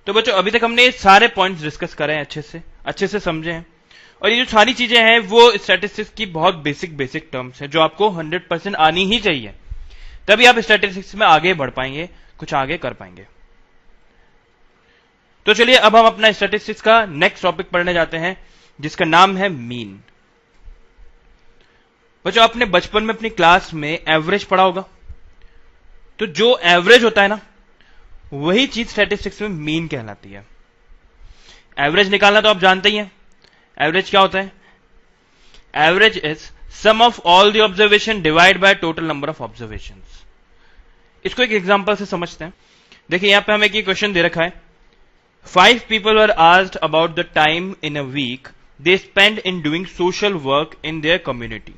तो बच्चों अभी तक हमने सारे पॉइंट्स डिस्कस करे हैं, अच्छे से समझे हैं। और ये जो सारी चीजें हैं वो स्टैटिस्टिक्स की बहुत बेसिक टर्म्स है जो आपको 100% आनी ही चाहिए, तभी आप स्टैटिस्टिक्स में आगे बढ़ पाएंगे, कुछ आगे कर पाएंगे। तो चलिए अब हम अपना स्टैटिस्टिक्स का नेक्स्ट टॉपिक पढ़ने जाते हैं जिसका नाम है मीन। बच्चों आपने बचपन में अपनी क्लास में एवरेज पढ़ा होगा, तो जो एवरेज होता है ना वही चीज स्टैटिस्टिक्स में मीन कहलाती है। एवरेज निकालना तो आप जानते ही हैं। एवरेज क्या होता है? Average is sum of all the observation divide by total number of observations. इसको एक एग्जांपल से समझते हैं। देखिए यहां पे हमें एक क्वेश्चन दे रखा है, 5 people were asked about the time in a week they spend in doing social work in their community।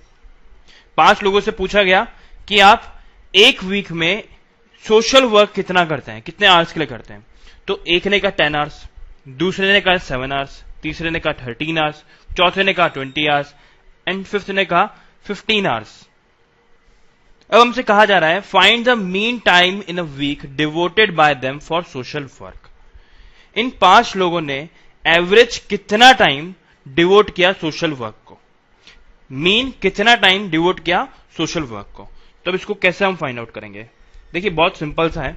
5 लोगों से पूछा गया कि आप एक वीक में सोशल वर्क कितना करते हैं, कितने आवर्स के लिए करते हैं। तो एक ने कहा 10 आवर्स, दूसरे ने कहा 7 आवर्स, तीसरे ने कहा 13 आवर्स, चौथे ने कहा 20 आवर्स एंड फिफ्थ ने कहा 15 आवर्स। अब हमसे कहा जा रहा है find the mean time in a week devoted by them for social work. इन 5 लोगों ने एवरेज कितना टाइम डिवोट किया सोशल वर्क को, मीन कितना टाइम डिवोट किया सोशल वर्क को। तो अब इसको कैसे हम फाइंड आउट करेंगे? देखिए बहुत सिंपल सा है,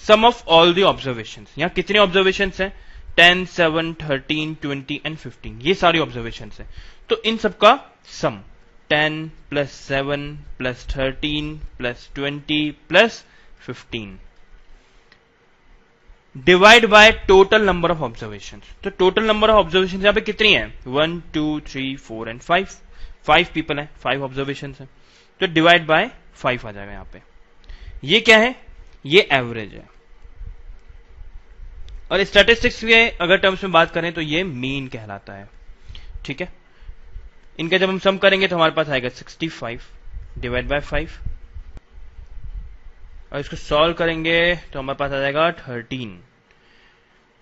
sum of all the observations. यहां कितने ऑब्जर्वेशंस हैं? 10, 7, 13, 20 एंड 15, ये सारी ऑब्जर्वेशंस हैं। तो इन सबका सम 10 plus 7 plus 13 plus 20 plus 15 divide by total number of observations. तो टोटल नंबर ऑफ ऑब्जर्वेशंस यहां पे कितनी है? 1, 2, 3, 4 एंड 5। 5 पीपल हैं, 5 ऑब्जर्वेशंस हैं, तो डिवाइड बाय 5 आ जाएगा यहां पे। ये क्या है? ये एवरेज है। और स्टैटिस्टिक्स के अगर टर्म्स में बात करें तो ये मीन कहलाता है। ठीक है, इनका जब हम सम करेंगे तो हमारे पास आएगा 65 डिवाइड बाय 5, और इसको सॉल्व करेंगे तो हमारे पास आ जाएगा 13।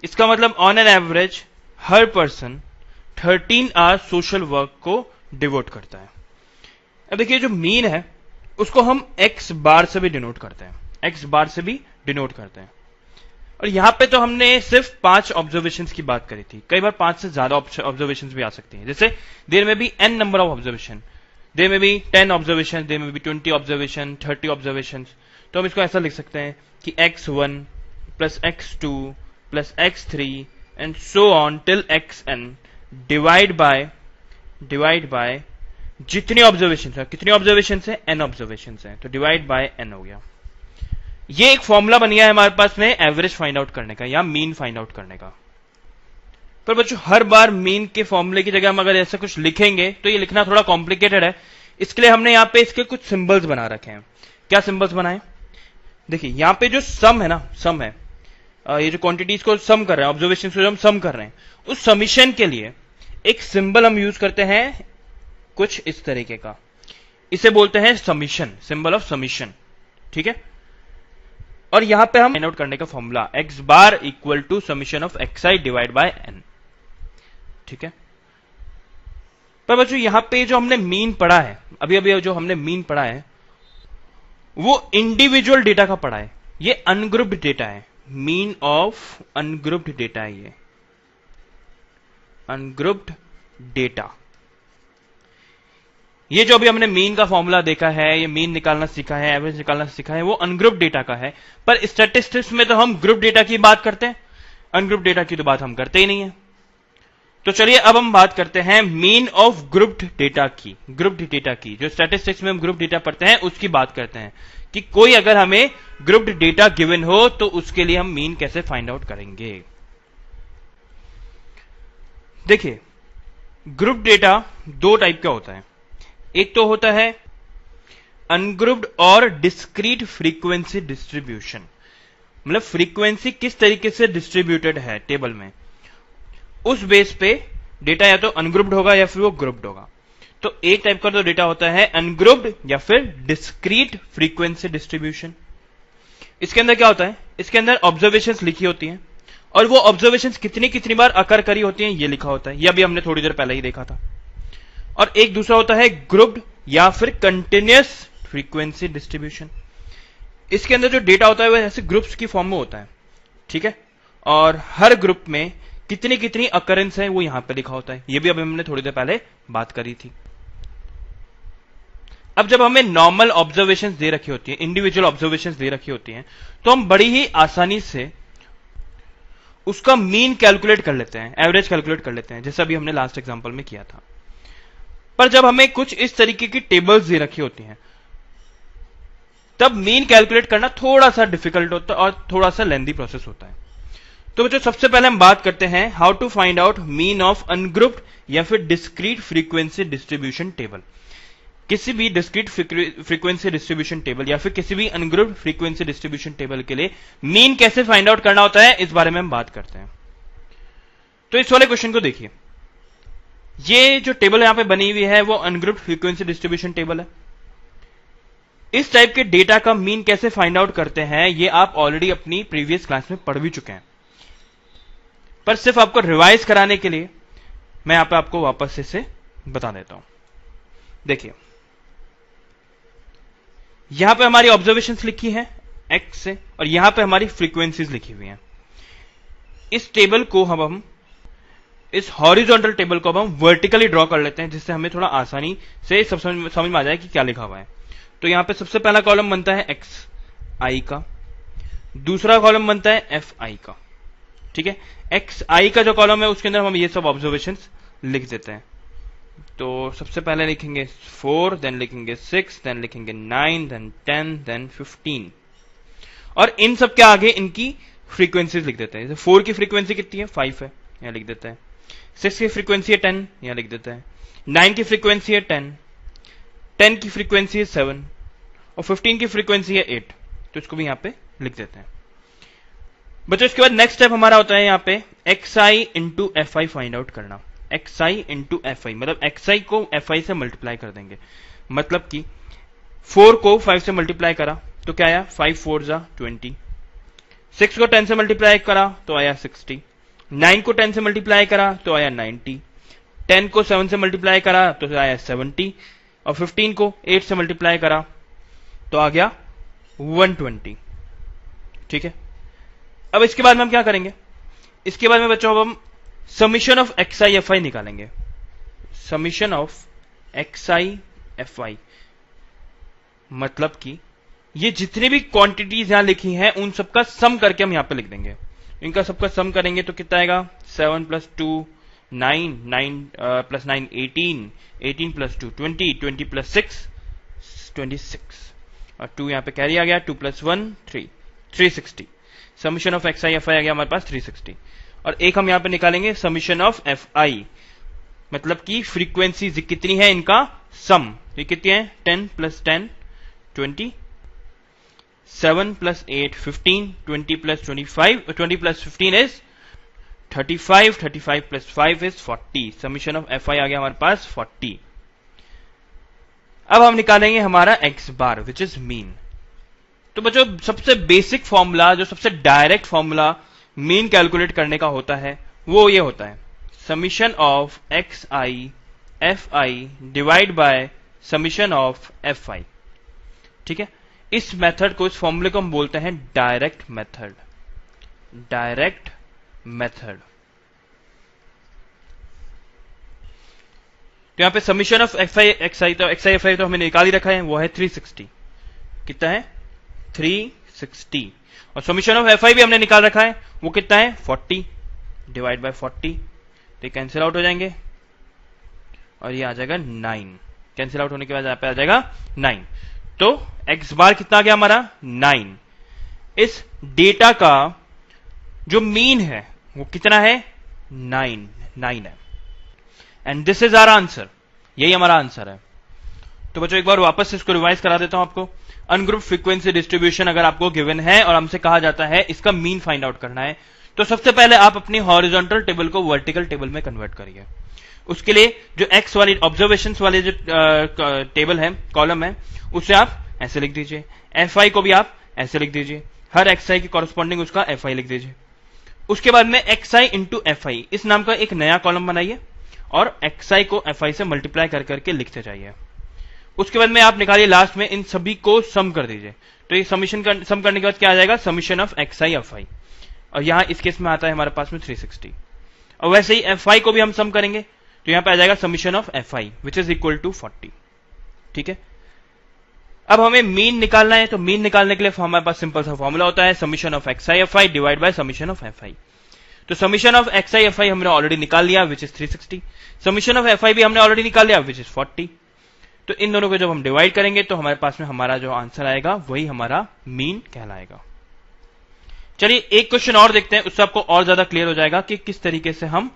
इसका मतलब on an average her person 13 hours social work को डिवोट करता है। अब देखिए जो मीन है उसको हम एक्स बार से भी डिनोट करते हैं, एक्स बार से भी डिनोट करते हैं। और यहां पे तो हमने सिर्फ 5 ऑब्जर्वेशंस की बात करी थी, कई बार 5 से ज्यादा ऑब्जर्वेशंस भी आ सकती हैं। जैसे there may be n number of observation, there may be 10 observation, there may be 20 observation, 30 observation. तो हम इसको ऐसा लिख सकते हैं कि x1 plus x2 plus x3 and so on till xn divide by जितनी ऑब्जर्वेशन है, कितनी ऑब्जर्वेशन है? n ऑब्जर्वेशन है, तो डिवाइड बाय n हो गया। ये एक फॉर्मूला बन गया है हमारे पास में एवरेज फाइंड आउट करने का या मीन फाइंड आउट करने का। पर बच्चों हर बार मीन के फॉर्मूले की जगह हम अगर ऐसा कुछ लिखेंगे तो ये लिखना थोड़ा कॉम्प्लिकेटेड है। इसके लिए हमने यहां पे इसके कुछ सिंबल्स बना रखे हैं। क्या सिंबल्स बनाए? देखिए यहां पे जो सम है ना, सम है, ये जो क्वांटिटीज को सम कर रहे हैं, ऑब्जर्वेशन को हम सम कर रहे हैं, उस समीशन के लिए एक सिंबल हम यूज करते हैं कुछ इस तरीके का, इसे बोलते हैं समीशन, सिंबल ऑफ समीशन। ठीक है, और यहां पे हम फाइंड आउट करने का formula x bar equal to summation of xi divide by n। ठीक है, पर बच्चों यहां पे जो हमने मीन पढ़ा है, अभी जो हमने मीन पढ़ा है वो इंडिविजुअल डेटा का पढ़ा है, ये अनग्रुप्ड डेटा है। मीन ऑफ अनग्रुप्ड डेटा है, ये अनग्रुप्ड डेटा। ये जो अभी हमने मीन का फॉर्मूला देखा है, ये मीन निकालना सीखा है, एवरेज निकालना सीखा है, वो अनग्रुप डेटा का है। पर स्टैटिस्टिक्स में तो हम ग्रुप डेटा की बात करते हैं, अनग्रुप डेटा की तो बात हम करते ही नहीं है। तो चलिए अब हम बात करते हैं मीन ऑफ ग्रुप्ड डेटा की। ग्रुप्ड डेटा की जो स्टैटिस्टिक्स में हम ग्रुप डेटा पढ़ते हैं उसकी बात करते हैं कि कोई अगर हमें ग्रुप्ड डेटा गिवन हो तो उसके लिए हम मीन कैसे फाइंड आउट करेंगे। देखिए ग्रुप डेटा 2 टाइप का होता है। एक तो होता है अनग्रुप्ड और डिस्क्रीट फ्रीक्वेंसी डिस्ट्रीब्यूशन, मतलब फ्रीक्वेंसी किस तरीके से डिस्ट्रीब्यूटेड है टेबल में, उस बेस पे डेटा या तो अनग्रुप्ड होगा या फिर वो ग्रुप्ड होगा। तो एक टाइप का तो डेटा होता है अनग्रुप्ड या फिर डिस्क्रीट फ्रीक्वेंसी डिस्ट्रीब्यूशन। इसके अंदर क्या होता है? इसके अंदर ऑब्जर्वेशंस लिखी होती हैं और वो ऑब्जर्वेशंस कितनी बार अकर करी होती हैं ये लिखा होता है। ये अभी हमने थोड़ी देर पहले ही देखा था। और एक दूसरा होता है ग्रुप्ड या फिर कंटिन्यूअस फ्रीक्वेंसी डिस्ट्रीब्यूशन। इसके अंदर जो डेटा होता है वह ऐसे ग्रुप्स की फॉर्म में होता है। ठीक है, और हर ग्रुप में कितनी कितनी अकरेंस है वो यहां पे लिखा होता है। ये भी अभी हमने थोड़ी देर पहले बात करी थी। अब जब हमें नॉर्मल ऑब्जर्वेशंस दे रखी होती है, इंडिविजुअल ऑब्जर्वेशंस दे रखी होती हैं, तो हम बड़ी ही आसानी से उसका मीन कैलकुलेट कर लेते हैं, एवरेज कैलकुलेट कर लेते हैं, जैसा अभी हमने लास्ट एग्जांपल में किया था। पर जब हमें कुछ इस तरीके की टेबल्स दे रखी होती हैं, तब मीन कैलकुलेट करना थोड़ा सा डिफिकल्ट होता है और थोड़ा सा लेंथी प्रोसेस होता है। तो बच्चों सबसे पहले हम बात करते हैं how to find out mean of ungrouped या फिर डिस्क्रीट फ्रीक्वेंसी डिस्ट्रीब्यूशन टेबल। किसी भी डिस्क्रीट फ्रीक्वेंसी डिस्ट्रीब्यूशन टेबल या फिर किसी भी अनग्रुप्ड फ्रीक्वेंसी डिस्ट्रीब्यूशन टेबल के लिए मीन कैसे फाइंड आउट करना होता है, इस बारे में हम बात करते हैं। तो इस वाले क्वेश्चन को देखिए, ये जो टेबल यहां पे बनी हुई है वो अनग्रुप्ड फ्रीक्वेंसी डिस्ट्रीब्यूशन टेबल है। इस टाइप के डेटा का मीन कैसे फाइंड आउट करते हैं ये आप ऑलरेडी अपनी प्रीवियस क्लास में पढ़ भी चुके हैं, पर सिर्फ आपको रिवाइज कराने के लिए मैं यहां पे आपको वापस इसे बता देता हूं। देखिए, यहां पे हमारी ऑब्जर्वेशंस लिखी हैं एक्स से और यहां पे हमारी फ्रीक्वेंसीज लिखी हुई हैं। इस टेबल को हम इस हॉरिजॉन्टल टेबल को हम वर्टिकली ड्रॉ कर लेते हैं, जिससे हमें थोड़ा आसानी से सब समझ में आ जाए कि क्या लिखा हुआ है। तो यहां पे सबसे पहला कॉलम बनता है एक्स आई का, दूसरा कॉलम बनता है एफ आई का। ठीक है, एक्स आई का जो कॉलम है उसके अंदर हम ये सब ऑब्जर्वेशंस लिख देते हैं। तो सबसे पहले लिखेंगे 4, देन लिखेंगे 6, देन लिखेंगे 9, देन 10, देन 15 और इन सब के आगे इनकी फ्रीक्वेंसीज लिख देते हैं। जैसे 4 की फ्रीक्वेंसी कितनी है, 5 है, यहां लिख देते हैं। 6 की फ्रीक्वेंसी है 10, यहां लिख देते हैं। 9 की फ्रीक्वेंसी है 10, 10 की फ्रीक्वेंसी है 7 और 15 की फ्रीक्वेंसी है 8, तो इसको भी यहां पे लिख देते हैं। बच्चों इसके बाद नेक्स्ट स्टेप हमारा होता है यहां पे X I into F I find out करना। X I into F I मतलब एक्स आई को एफ आई से मल्टीप्लाई कर देंगे। मतलब कि 4 को 5 से मल्टीप्लाई करा तो क्या आया, 5 4 जा 20। 6 को 10 से मल्टीप्लाई करा तो आया 60। 9 को 10 से मल्टीप्लाई करा तो आया 90। 10 को 7 से मल्टीप्लाई करा तो आया 70 और 15 को 8 से मल्टीप्लाई करा तो आ गया 120। ठीक है, अब इसके बाद में हम क्या करेंगे, इसके बाद में बच्चों अब हम summation of X I F I निकालेंगे। Summation of X I F I मतलब कि ये जितनी भी क्वांटिटीज यहां लिखी हैं उन सबका सम करके हम यहां पे लिख देंगे। इनका सबका सम करेंगे तो कितना आएगा, 7 + 2 9, 9 + 9 18, 18 + 2 20, 20 + 6 26 और 2 यहां पे कैरी आ गया, 2 + 1 3, 360। Summation of X I F I आ गया हमारे पास 360 और एक हम यहां पे निकालेंगे समीशन ऑफ एफ आई मतलब कि फ्रीक्वेंसी कितनी है इनका सम। ये कितनी है, 10 + 10 20, 7 + 8 15, 20 + 25, 20 + 15 is 35, 35 + 5 is 40। Summation of F I आ गया हमारे पास 40। अब हम निकालेंगे हमारा X bar which is mean. तो बच्चों सबसे बेसिक फॉर्मूला, जो सबसे डायरेक्ट फॉर्मूला मीन कैलकुलेट करने का होता है वो ये होता है, summation of X I F I divide by summation of F I. ठीक है, इस मेथड को, इस फॉर्मूले को हम बोलते हैं डायरेक्ट मेथड। Direct method. तो यहां पे समीशन ऑफ एक्स आई तो एक्स आई एफ आई तो हमें निकाल ही रखा है, वो है 360। कितना है, 360 और समीशन ऑफ एफ आई भी हमने निकाल रखा है, वो कितना है 40 डिवाइड बाय 40। तो ये कैंसिल आउट हो जाएंगे और ये आ जाएगा 9। कैंसिल आउट होने के बाद यहां पे आ जाएगा 9। तो एक्स बार कितना आ गया हमारा 9। इस डेटा का जो मीन है वो कितना है 9 है and this is our answer. यही हमारा आंसर है। तो बच्चों एक बार वापस इसको रिवाइज करा देता हूं आपको। अनग्रुप फ्रीक्वेंसी डिस्ट्रीब्यूशन अगर आपको गिवन है और हमसे कहा जाता है इसका मीन फाइंड आउट करना है, तो सबसे पहले आप अपनी हॉरिजॉन्टल टेबल को वर्टिकल टेबल में कन्वर्ट करिए। उसके लिए जो एक्स वाली ऑब्जर्वेशन वाले जो टेबल है, कॉलम है, उसे आप ऐसे लिख दीजिए। एफ आई को भी आप ऐसे लिख दीजिए, हर एक्स आई के कॉरेस्पॉन्डिंग उसका एफ आई लिख दीजिए। उसके बाद में एक्स आई इंटू एफ आई इस नाम का एक नया कॉलम बनाइए और एक्स आई को एफ आई से मल्टीप्लाई कर करके लिखते जाइए। उसके बाद में आप निकालिए लास्ट में इन सभी को सम कर दीजिए। तो ये समीशन सम करने के बाद क्या आ जाएगा, summation of X I F आई। और यहां इस केस में आता है हमारे पास में 360। और वैसे ही fi को भी हम सम करेंगे तो यहां पे आ जाएगा summation of fi which is equal to 40। ठीक है, अब हमें मीन निकालना है, तो मीन निकालने के लिए हमारे पास सिंपल सा फॉर्मूला होता है summation of xi fi divide by summation of fi। तो समीशन ऑफ xi fi हमने ऑलरेडी निकाल लिया which is 360, summation of fi भी हमने ऑलरेडी निकाल लिया विच इज 40। तो इन दोनों को जब हम डिवाइड करेंगे तो हमारे पास में हमारा जो आंसर आएगा वही हमारा मीन कहलाएगा। चलिए एक क्वेश्चन और देखते हैं, उससे आपको और ज्यादा क्लियर हो जाएगा कि किस तरीके से हम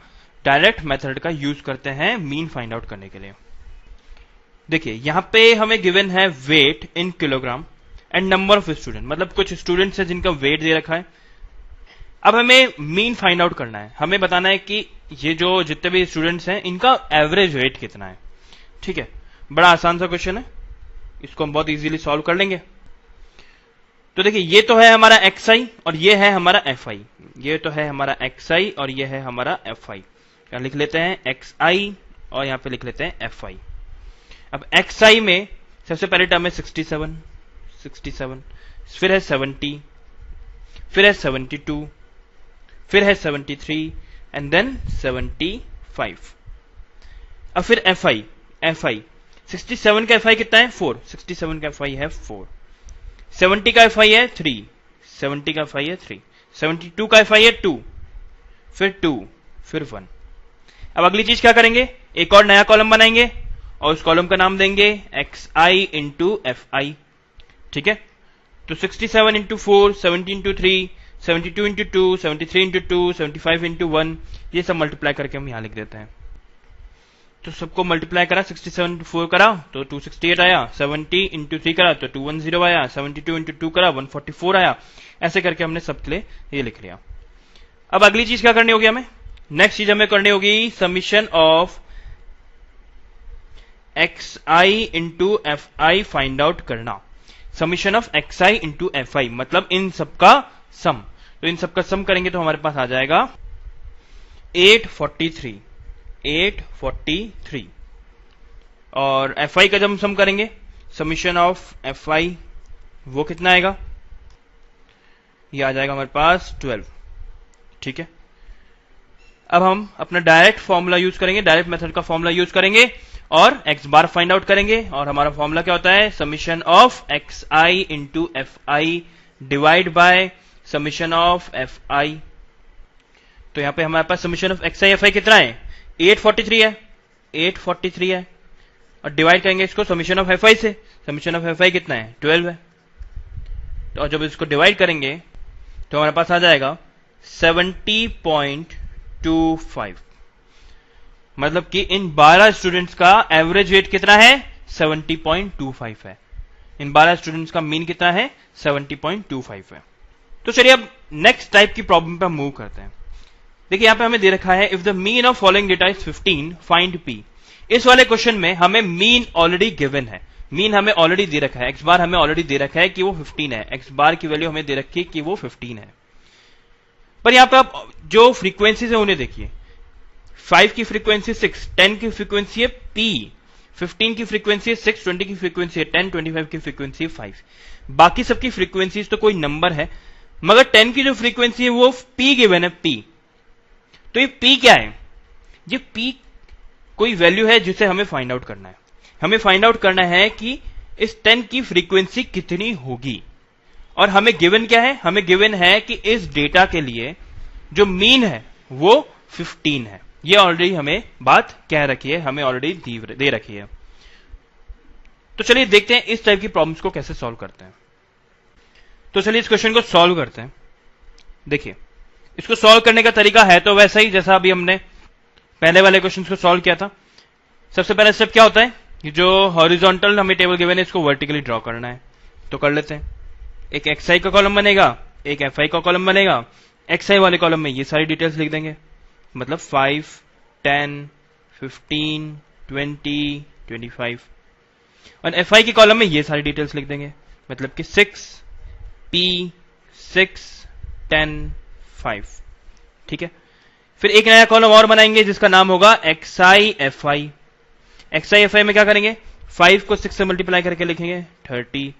डायरेक्ट मेथड का यूज करते हैं मीन फाइंड आउट करने के लिए। देखिए यहां पे हमें गिवन है weight in kilogram and number of student, मतलब कुछ स्टूडेंट्स है जिनका वेट दे रखा है। अब हमें मीन फाइंड आउट करना है, हमें बताना है कि ये जो जितने भी स्टूडेंट्स हैं इनका एवरेज वेट कितना है। ठीक है, बड़ा आसान सा क्वेश्चन है, इसको हम बहुत इजीली सॉल्व कर लेंगे। तो देखिए ये तो है हमारा xi और ये है हमारा fi, ये तो है हमारा xi और ये है हमारा fi। यहां लिख लेते हैं xi और यहां पे लिख लेते हैं fi। अब xi में सबसे पहले टर्म है 67, फिर है 70, फिर है 72, फिर है 73 एंड देन 75। अब फिर fi 67 का fi कितना है 4, 67 का fi है 4, 70 का fi है 3, 70 का fi है 3, 72 का fi है 2, फिर 2, फिर 1। अब अगली चीज क्या करेंगे, एक और नया कॉलम बनाएंगे और उस कॉलम का नाम देंगे xi इंटू fi। ठीक है, तो 67 into 4, 70 into 3, 72 into 2, 73 into 2, 75 into 1, ये सब मल्टीप्लाई करके हम यहां लिख देते हैं। तो सबको मल्टीप्लाई करा, 67 इंटू 4 करा तो 268 आया, 70 इंटू 3 करा तो 210 आया, 72 इंटू 2 करा 144 आया। ऐसे करके हमने सबके लिए ये लिख लिया। अब अगली चीज क्या करनी होगी हमें, नेक्स्ट चीज हमें करनी होगी summation of xi into fi find out करना। Summation of xi into fi मतलब इन सबका सम, तो इन सबका सम करेंगे तो हमारे पास आ जाएगा 843। और fi का जब हम सम करेंगे समीशन ऑफ fi वो कितना आएगा, ये आ जाएगा हमारे पास 12। ठीक है, अब हम अपना डायरेक्ट फॉर्मूला यूज करेंगे, डायरेक्ट मेथड का फॉर्मूला यूज करेंगे और x बार फाइंड आउट करेंगे। और हमारा फॉर्मूला क्या होता है, summation of xi into fi divide by summation of fi। तो यहां पे हमारे पास समीशन ऑफ xi fi कितना है 843 है और डिवाइड करेंगे इसको समीशन ऑफ fi से, समीशन ऑफ fi कितना है 12 है। तो जब इसको डिवाइड करेंगे तो हमारे पास आ जाएगा 70.25, मतलब कि इन 12 स्टूडेंट्स का एवरेज वेट कितना है 70.25 है। इन 12 स्टूडेंट्स का मीन कितना है 70.25 है। तो चलिए अब नेक्स्ट टाइप की प्रॉब्लम पे हम मूव करते हैं। देखिए यहां पे हमें दे रखा है if the mean of following data is 15 find p। इस वाले क्वेश्चन में हमें मीन ऑलरेडी गिवन है, मीन हमें ऑलरेडी दे रखा है, x बार हमें ऑलरेडी दे रखा है कि वो 15 है, x बार की वैल्यू हमें दे रखी है कि वो 15 है। पर यहां पे आप जो फ्रीक्वेंसीज है उन्हें देखिए, 5 की फ्रीक्वेंसी 6, 10 की फ्रीक्वेंसी है p, 15 की फ्रीक्वेंसी है 6, 20 की फ्रीक्वेंसी है 10, 25 की फ्रीक्वेंसी है 5। बाकी सबकी फ्रीक्वेंसीज तो कोई नंबर है, मगर 10 की जो फ्रीक्वेंसी है वो p गिवन है p। तो ये p क्या है, ये p कोई वैल्यू है जिसे हमें फाइंड आउट करना है। हमें फाइंड आउट करना है कि इस 10 की फ्रीक्वेंसी कितनी होगी। और हमें गिवन क्या है, हमें गिवन है कि इस डेटा के लिए जो मीन है वो 15 है। ये ऑलरेडी हमें बात कह रखी है, हमें ऑलरेडी दे रखी है। तो चलिए देखते हैं इस टाइप की प्रॉब्लम्स को कैसे सॉल्व करते हैं। तो चलिए इस क्वेश्चन को सॉल्व करते हैं। देखिए इसको सॉल्व करने का तरीका है तो वैसा ही जैसा अभी हमने पहले वाले क्वेश्चन को सॉल्व किया था। सबसे पहला स्टेप क्या होता है, जो हॉरिजॉन्टल हमें टेबल गिवन है इसको वर्टिकली ड्रॉ करना है। तो कर लेते हैं, एक xi का कॉलम बनेगा, एक fi का कॉलम बनेगा। xi वाले कॉलम में ये सारी डिटेल्स लिख देंगे, मतलब 5, 10, 15, 20, 25। और fi के कॉलम में ये सारी डिटेल्स लिख देंगे, मतलब कि 6, p, 6, 10, 5। ठीक है, फिर एक नया कॉलम और बनाएंगे जिसका नाम होगा xi fi में क्या करेंगे, 5 को 6 से मल्टीप्लाई करके लिखेंगे 30,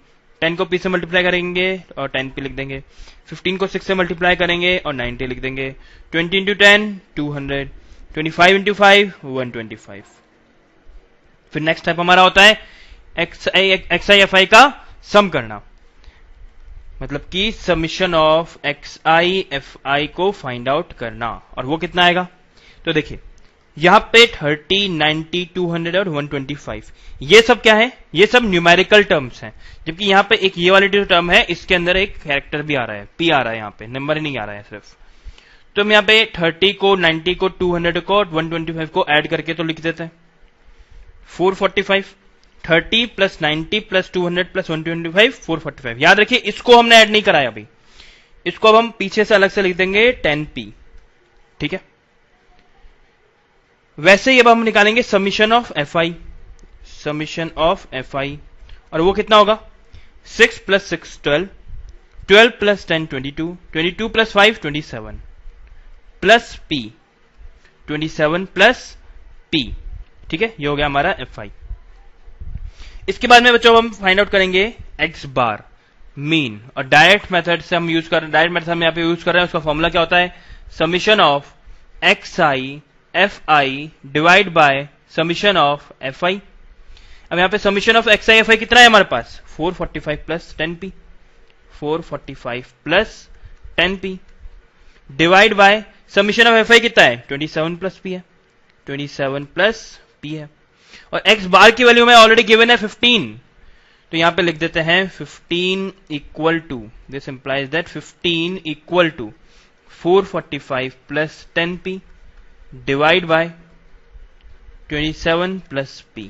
10 को p से मल्टीप्लाई करेंगे और 10p लिख देंगे, 15 को 6 से मल्टीप्लाई करेंगे और 90 लिख देंगे, 20 इंटू 10 200, 25 इंटू 5 125। फिर नेक्स्ट स्टेप हमारा होता है xi fi का सम करना, मतलब कि समिशन ऑफ xi fi को फाइंड आउट करना, और वो कितना आएगा। तो देखिए यहां पे 30, 90, 200 और 125 ये सब क्या है, ये सब न्यूमेरिकल टर्म्स हैं, जबकि यहां पे एक ये वाली जो टर्म है इसके अंदर एक कैरेक्टर भी आ रहा है, p आ रहा है, यहां पे नंबर नहीं आ रहा है सिर्फ। तो हम यहां पे 30 को, 90 को, 200 को और 125 को ऐड करके तो लिख देते हैं 445। 30 प्लस 90 प्लस 200 प्लस 125 445। याद रखिए इसको हमने ऐड नहीं कराया अभी, इसको अब हम पीछे से अलग से लिख देंगे 10p, ठीक है। वैसे ही अब हम निकालेंगे summation of fi, summation of fi, और वो कितना होगा 6 plus 6 12, 12 plus 10 22, 22 plus 5 27 plus p, 27 plus p, ठीक है। ये हो गया हमारा fi। इसके बाद में बच्चों हम फाइंड आउट करेंगे x बार मीन, और डायरेक्ट मेथड से हम यूज कर रहे हैं, डायरेक्ट मेथड हम यहां पे यूज कर रहे हैं, उसका फॉर्मूला क्या होता है summation of xi fi divide by summation of fi। अब यहां पे समीशन ऑफ xi fi कितना है हमारे पास 445 plus 10p, 445 plus 10p divide by summation of fi कितना है 27 प्लस p है, 27 प्लस p है, और x बार की वैल्यू में ऑलरेडी गिवन है 15, तो यहां पे लिख देते हैं 15 equal to, this implies that 15 equal to 445 plus 10p divide by 27 plus p।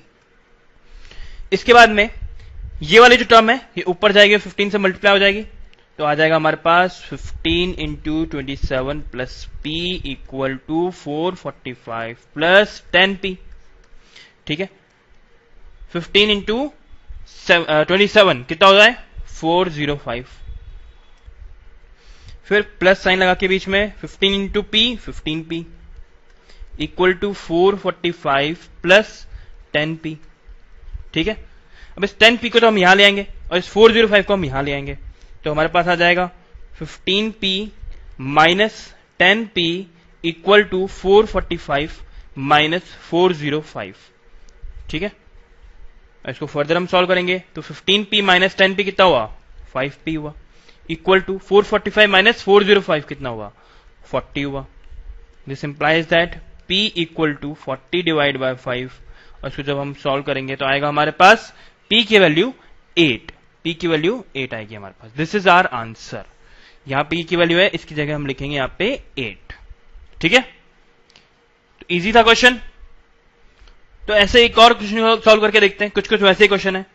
इसके बाद में ये वाली जो टर्म है ये ऊपर जाएगी, 15 से मल्टीप्लाई हो जाएगी, तो आ जाएगा हमारे पास 15 into 27 plus p equal to 445 plus 10p, ठीक है। 15 इंटू 27 कितना हो जाए 405, फिर प्लस साइन लगा के बीच में 15 into p 15p equal to 445 plus 10p, ठीक है। अब इस 10p को तो हम यहां ले आएंगे और इस 405 को हम यहां ले आएंगे, तो हमारे पास आ जाएगा 15p minus 10p equal to 445 minus 405, ठीक है। इसको फर्दर हम सॉल्व करेंगे तो 15p माइनस 10p कितना हुआ 5p हुआ, इक्वल टू 445 माइनस 405 कितना हुआ 40 हुआ। This implies that p equal to 40 divide by 5, और इसको जब हम सॉल्व करेंगे तो आएगा हमारे पास p की वैल्यू 8, p की वैल्यू 8 आएगी हमारे पास। This is our answer. यहां p की वैल्यू है, इसकी जगह हम लिखेंगे यहां पे 8, ठीक है। तो इजी था क्वेश्चन। तो ऐसे एक और क्वेश्चन सॉल्व करके देखते हैं, कुछ कुछ वैसे ही क्वेश्चन है।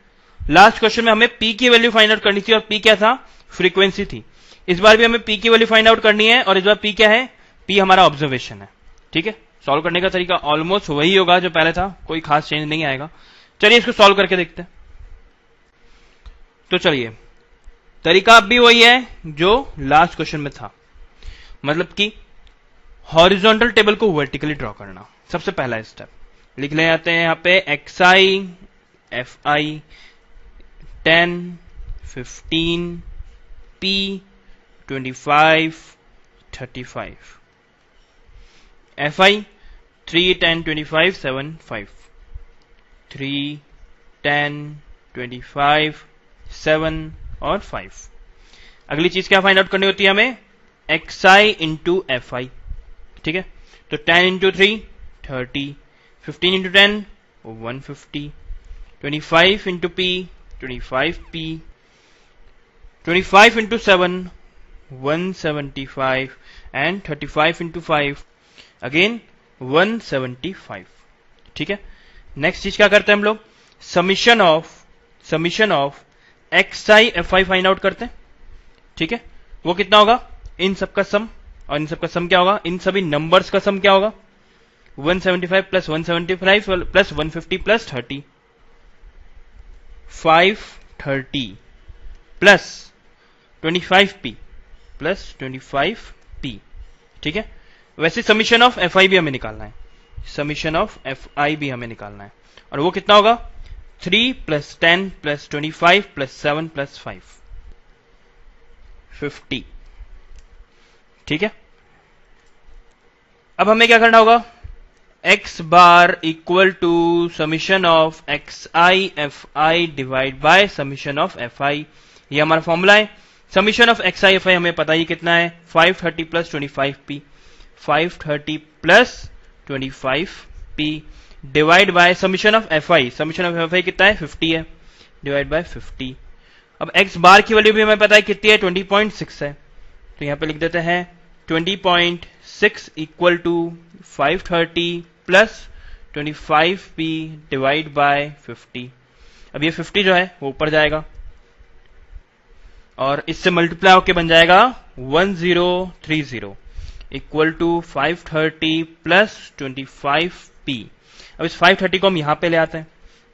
लास्ट क्वेश्चन में हमें p की वैल्यू फाइंड आउट करनी थी और p क्या था फ्रीक्वेंसी थी। इस बार भी हमें p की वैल्यू फाइंड आउट करनी है और इस बार p क्या है p हमारा ऑब्जर्वेशन है, ठीक है। सॉल्व करने का तरीका ऑलमोस्ट वही होगा जो पहले था, कोई खास चेंज नहीं आएगा। चलिए इसको सॉल्व करके देखते हैं। तो चलिए तरीका अब भी वही है जो लास्ट क्वेश्चन में था, मतलब कि हॉरिजॉन्टल टेबल को वर्टिकली ड्रॉ करना। सबसे पहला स्टेप लिख ले आते हैं यहां पे xi fi 10 15 p 25 35 fi 3 10 25 7 5 3 10 25 7 और 5। अगली चीज क्या फाइंड आउट करनी होती है हमें xi इंटू fi, ठीक है। तो 10 into 3 30, 15 into 10 150, 25 into p 25p, 25 into 7 175 and 35 into 5 again 175, ठीक है। नेक्स्ट चीज क्या करते हैं हम लोग summation of xi fi find out करते हैं, ठीक है। वो कितना होगा इन सबका सम, और इन सबका सम क्या होगा इन सभी नंबर्स का सम क्या होगा 175 plus 175 plus 150 plus 30 530 plus 25p plus 25p, ठीक है। वैसे समीशन ऑफ fi भी हमें निकालना है, समीशन ऑफ fi भी हमें निकालना है, और वो कितना होगा 3 प्लस 10 प्लस 25 प्लस 7 प्लस 5 50। ठीक है, अब हमें क्या करना होगा, x bar equal to summation of xi fi divide by summation of fi। ये हमारा फॉर्मूला है। समीशन ऑफ xi fi हमें पता ही कितना है, 530 plus 25p, 530 plus 25p divide by summation of fi। Summation of fi कितना है, 50 है, डिवाइड बाय 50। अब x बार की वैल्यू भी हमें पता है कितनी है, 20.6 है, तो यहां पे लिख देते हैं 20.6 equal to 530 plus 25p divide by 50। अब ये 50 जो है वो ऊपर जाएगा और इससे मल्टीप्लाई होके बन जाएगा 1030 इक्वल टू 530 प्लस 25p। अब इस 530 को हम यहां पे ले आते हैं,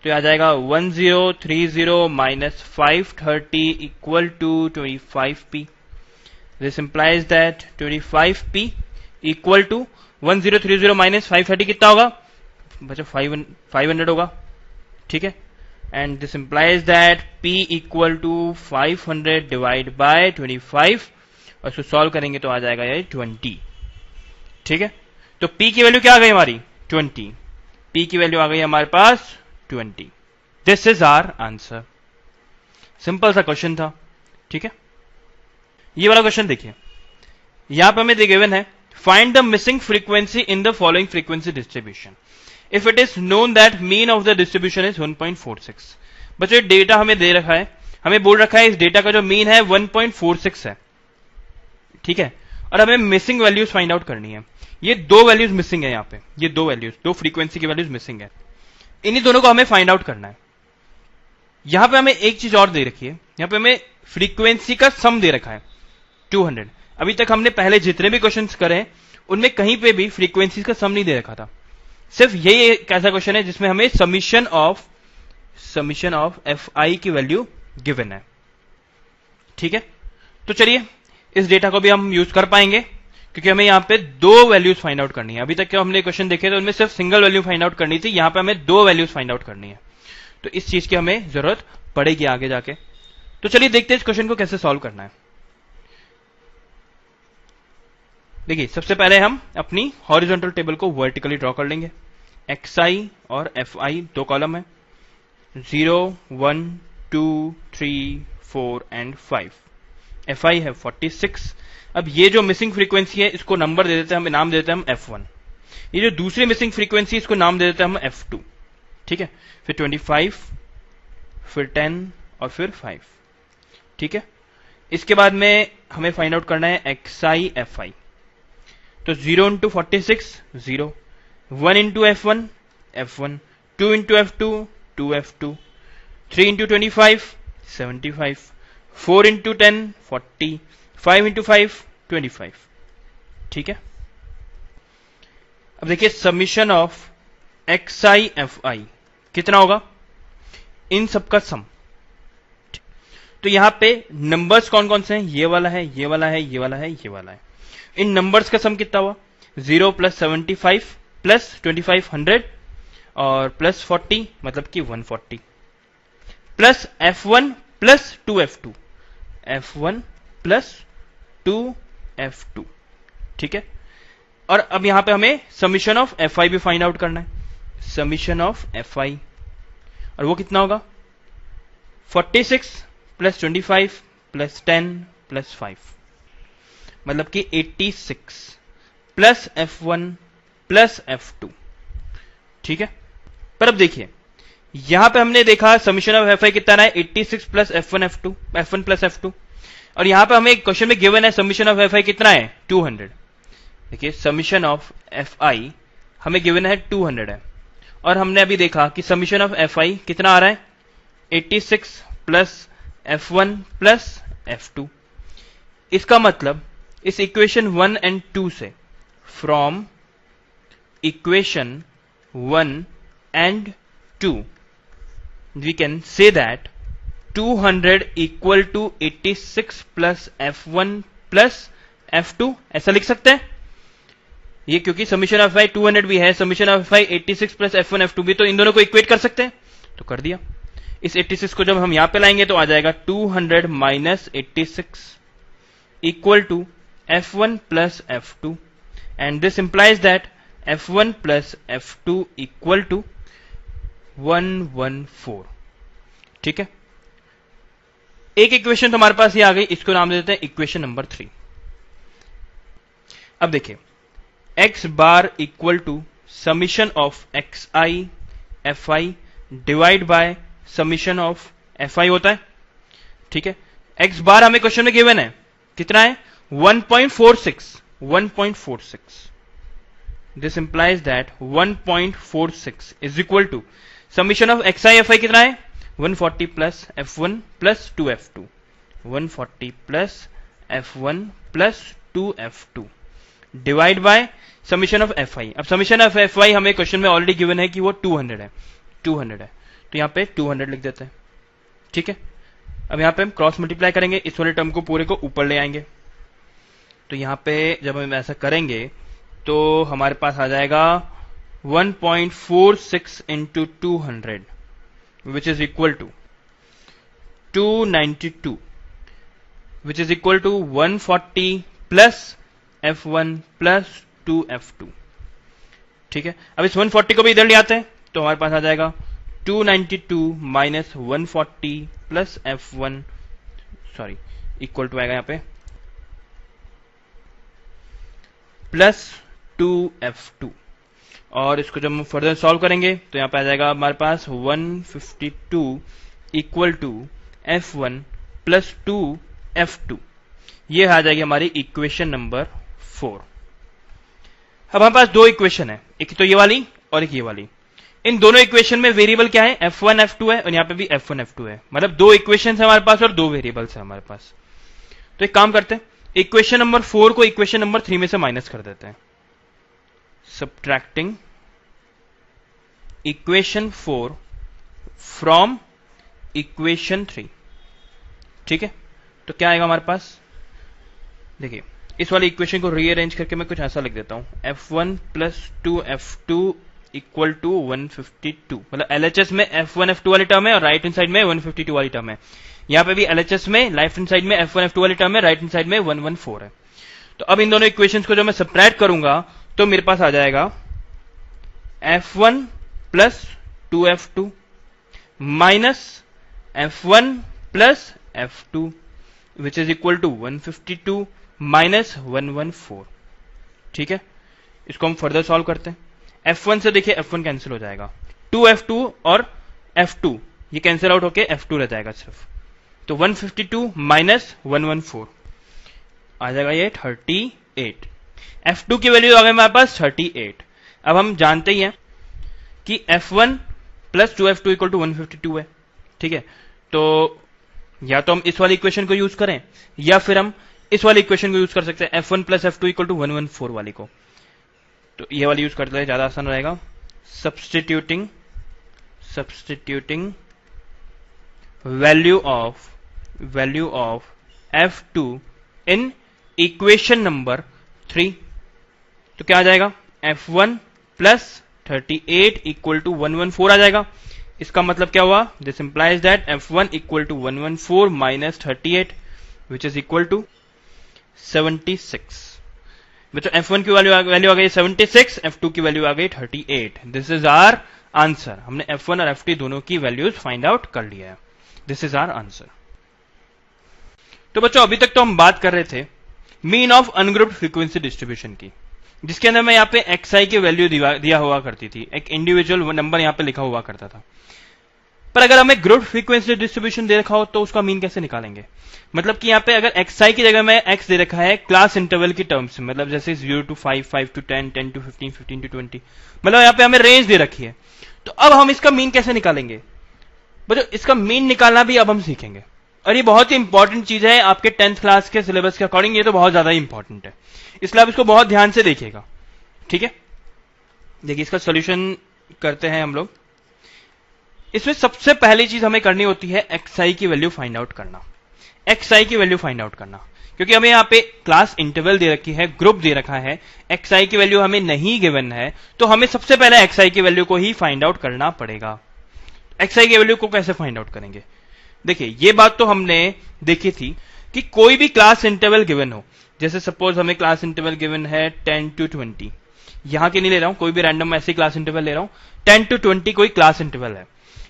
तो आ जाएगा 1030 minus 530 equal to 25p। This implies that 25p equal to 1030 minus 530 कितना होगा बच्चों, 500 होगा। ठीक है, and this implies that p equal to 500 divide by 25 और इसको सॉल्व करेंगे तो आ जाएगा ये 20। ठीक है, तो p की वैल्यू क्या आ गई हमारी 20, p की वैल्यू आ गई हमारे पास 20। This is our answer. Simple सा क्वेश्चन था। ठीक है, ये वाला क्वेश्चन देखिए, यहां पे हमें गिवन है find the missing frequency in the following frequency distribution if it is known that mean of the distribution is 1.46। बच्चों डेटा हमें दे रखा है, हमें बोल रखा है इस डेटा का जो मीन है 1.46 है। ठीक है, और हमें मिसिंग वैल्यूज फाइंड आउट करनी है। ये दो वैल्यूज मिसिंग है, यहां पे ये दो वैल्यूज, दो फ्रीक्वेंसी की वैल्यूज मिसिंग है, इन्हीं दोनों को हमें फाइंड आउट करना है। यहां पे हमें एक चीज और दे रखी है, यहां पे हमें फ्रीक्वेंसी का सम दे रखा है 200। अभी तक हमने पहले जितने भी क्वेश्चंस करे उनमें कहीं पे भी फ्रीक्वेंसी का सम नहीं दे रखा था, सिर्फ यही एक ऐसा क्वेश्चन है जिसमें हमें समीशन ऑफ fi की वैल्यू गिवन है। ठीक है, तो चलिए इस डेटा को भी हम यूज कर पाएंगे क्योंकि हमें यहां पे दो वैल्यूज फाइंड आउट करनी है। अभी तक क्या हमने क्वेश्चन देखे थे उनमें सिर्फ सिंगल वैल्यू फाइंड आउट करनी थी, यहां पे हमें दो वैल्यूज फाइंड आउट करनी है, तो इस चीज की हमें जरूरत पड़ेगी आगे जाके। तो चलिए देखते हैं इस क्वेश्चन को कैसे सॉल्व करना है। देखिए सबसे पहले हम अपनी हॉरिजॉन्टल टेबल को वर्टिकली ड्रॉ कर लेंगे। xi और fi दो कॉलम है, 0 1 2 3 4 एंड 5। fi है 46। अब ये जो मिसिंग फ्रीक्वेंसी है इसको नंबर दे देते हैं, हम नाम दे देते हैं हम f1। ये जो दूसरी मिसिंग फ्रीक्वेंसी इसको नाम दे देते हैं हम f2। ठीक है, फिर 25, फिर 10 और फिर 5। ठीक है, इसके बाद में हमें फाइंड आउट करना है xi fi। तो 0 into 46 0, 1 into f1 f1, 2 into f2 2f2, 3 into 25 75, 4 into 10 40, 5 into 5 25। ठीक है, अब देखिए समीशन ऑफ xi fi कितना होगा, इन सबका सम। तो यहां पे नंबर्स कौन कौन से हैं, ये वाला है, ये वाला है, ये वाला है, ये वाला है। इन नंबर्स का सम कितना हुआ, 0 प्लस 75 प्लस 25 100 और प्लस 40 मतलब कि 140 plus f1 plus 2f2, f1 plus 2f2। ठीक है, और अब यहां पे हमें समीशन ऑफ fi भी फाइंड आउट करना है, समीशन ऑफ fi, और वो कितना होगा 46 प्लस 25 प्लस 10 प्लस 5 मतलब कि 86 प्लस f1 प्लस f2। ठीक है, पर अब देखिए यहां पे हमने देखा समीशन ऑफ fi कितना है 86 प्लस f1 प्लस f2, और यहां पे हमें क्वेश्चन में गिवन है समीशन ऑफ fi कितना है 200। देखिए समीशन ऑफ fi हमें गिवन है 200 है, और हमने अभी देखा कि समीशन ऑफ fi कितना आ रहा है 86 प्लस f1 प्लस f2। इसका मतलब इस इक्वेशन 1 एंड 2 से, from equation 1 and 2 we can say that 200 equal to 86 plus f1 plus f2 ऐसा लिख सकते हैं। ये क्योंकि समीशन ऑफ फाई 200 भी है, summation of phi 86 plus f1 f2 भी, तो इन दोनों को इक्वेट कर सकते हैं, तो कर दिया। इस 86 को जब हम यहां पे लाएंगे तो आ जाएगा 200 minus 86 equal to F1 plus F2 and this implies that F1 plus F2 equal to 114। ठीक है, एक इक्वेशन तो हमारे पास ये आ गई, इसको नाम दे देते हैं इक्वेशन नंबर 3। अब देखिए x bar equal to summation of xi fi divide by summation of fi होता है। ठीक है, x बार हमें क्वेश्चन में गिवन है, कितना है 1.46। This implies that 1.46 is equal to summation of xi fi कितना है 140 plus f1 plus 2f2, 140 plus f1 plus 2f2 divide by summation of fi। अब समीशन ऑफ fi हमें क्वेश्चन में ऑलरेडी गिवन है कि वो 200 है, तो यहां पे 200 लिख देते हैं। ठीक है, अब यहां पे हम क्रॉस मल्टीप्लाई करेंगे, इस वाले टर्म को पूरे को ऊपर ले आएंगे, तो यहां पे जब हम ऐसा करेंगे तो हमारे पास आ जाएगा 1.46 into 200 which is equal to 292 which is equal to 140 plus f1 plus 2f2। ठीक है, अब इस 140 को भी इधर ले आते हैं तो हमारे पास आ जाएगा 292 minus 140 plus f1 equal to आएगा यहां पे प्लस 2f2, और इसको जब हम फर्दर सॉल्व करेंगे तो यहां पे आ जाएगा हमारे पास 152 equal to f1 plus 2f2। ये आ जाएगी हमारी इक्वेशन नंबर 4। अब हमारे पास दो इक्वेशन है, एक तो ये वाली और एक ये वाली। इन दोनों इक्वेशन में वेरिएबल क्या है f1 f2 है, और यहां पे भी f1 f2 है, मतलब दो इक्वेशन है हमारे पास और दो वेरिएबल्स है हमारे पास। तो एक काम करते हैं, इक्वेशन नंबर 4 को इक्वेशन नंबर 3 में से माइनस कर देते हैं, सब्ट्रैक्टिंग इक्वेशन 4 फ्रॉम इक्वेशन 3। ठीक है, तो क्या आएगा हमारे पास, देखिए इस वाली इक्वेशन को रीअरेंज करके मैं कुछ ऐसा लिख देता हूं, f1 plus 2f2 equal to 152, मतलब LHS में f1 f2 वाली टर्म है और राइट हैंड साइड में 152 वाली टर्म है। यहां पे भी LHS में लेफ्ट हैंड साइड में f1 f2 वाली टर्म है, राइट हैंड साइड में 114 है। तो अब इन दोनों इक्वेशंस को जब मैं सब्ट्रैक्ट करूंगा तो मेरे पास आ जाएगा f1 plus 2f2 minus f1 plus f2 which is equal to 152 minus 114। ठीक है, इसको हम फर्दर सॉल्व करते हैं। f1 से देखिए f1 कैंसिल हो जाएगा, 2f2 और f2 ये कैंसिल आउट होके f2 रह जाएगा सिर्फ, तो 152 माइनस 114 आ जाएगा ये 38। f2 की वैल्यू आ गई हमारे पास 38। अब हम जानते ही हैं कि f1 plus 2f2 equal to 152 है। ठीक है, तो या तो हम इस वाली इक्वेशन को यूज करें या फिर हम इस वाली इक्वेशन को यूज कर सकते हैं, f1 plus f2 equal to 114 वाली को, तो ये वाली यूज करते हैं, ज्यादा आसान रहेगा। Substituting value of f2 in equation number 3, तो क्या आ जाएगा f1 प्लस 38 इक्वल टू 114 आ जाएगा। इसका मतलब क्या हुआ, this implies that f1 equal to 114 minus 38 which is equal to 76। बच्चों f1 की वैल्यू आ गई 76, f2 की वैल्यू आ गई 38। This is our answer. हमने f1 और f2 दोनों की वैल्यूज फाइंड आउट कर लिया है। This is our answer. तो बच्चों अभी तक तो हम बात कर रहे थे mean of ungrouped frequency distribution की, जिसके अंदर मैं यहाँ पे xi की वैल्यू दिया हुआ करती थी, एक इंडिविजुअल नंबर यहाँ पे लिखा हुआ करता था। पर अगर हमें ग्रुप्ड फ्रीक्वेंसी डिस्ट्रीब्यूशन दे रखा हो तो उसका मीन कैसे निकालेंगे, मतलब कि यहाँ पे अगर xi की जगह में x दे रखा है क्लास इंटरवल की टर्म्स में, मतलब जैसे 0 to 5, 5 to 10, 10 to 15, 15 to 20, मतलब यहाँ पे हमें रेंज दे रखी है। तो अब हम इसका मीन कैसे निकालेंगे, बच्चों इसका मीन निकालना भी अब हम सीखेंगे, और ये बहुत ही इंपॉर्टेंट चीज है आपके 10th क्लास के सिलेबस के अकॉर्डिंग, ये तो बहुत ज्यादा इंपॉर्टेंट है, इसलिए आप इसको बहुत ध्यान से देखिएगा। ठीक है, देखिए इसका सोल्यूशन करते हैं हम लोग। इसमें सबसे पहली चीज हमें करनी होती है xi की वैल्यू फाइंड आउट करना, xi की वैल्यू फाइंड आउट करना, क्योंकि हमें यहाँ पे क्लास इंटरवल दे रखी है, ग्रुप दे रखा है, xi की वैल्यू हमें नहीं गिवन है, तो हमें सबसे पहले xi की वैल्यू को ही फाइंड आउट करना पड़ेगा। xi की वैल्यू को कैसे फाइंड आउट करेंगे? देखिए, ये बात तो हमने देखी थी कि कोई भी क्लास इंटरवल गिवन हो, जैसे सपोज हमें क्लास इंटरवल गिवन है 10 to 20, यहां के नहीं ले रहा हूं, कोई भी रैंडम ऐसे क्लास इंटरवल ले रहा हूं, 10 to 20 कोई क्लास इंटरवल है।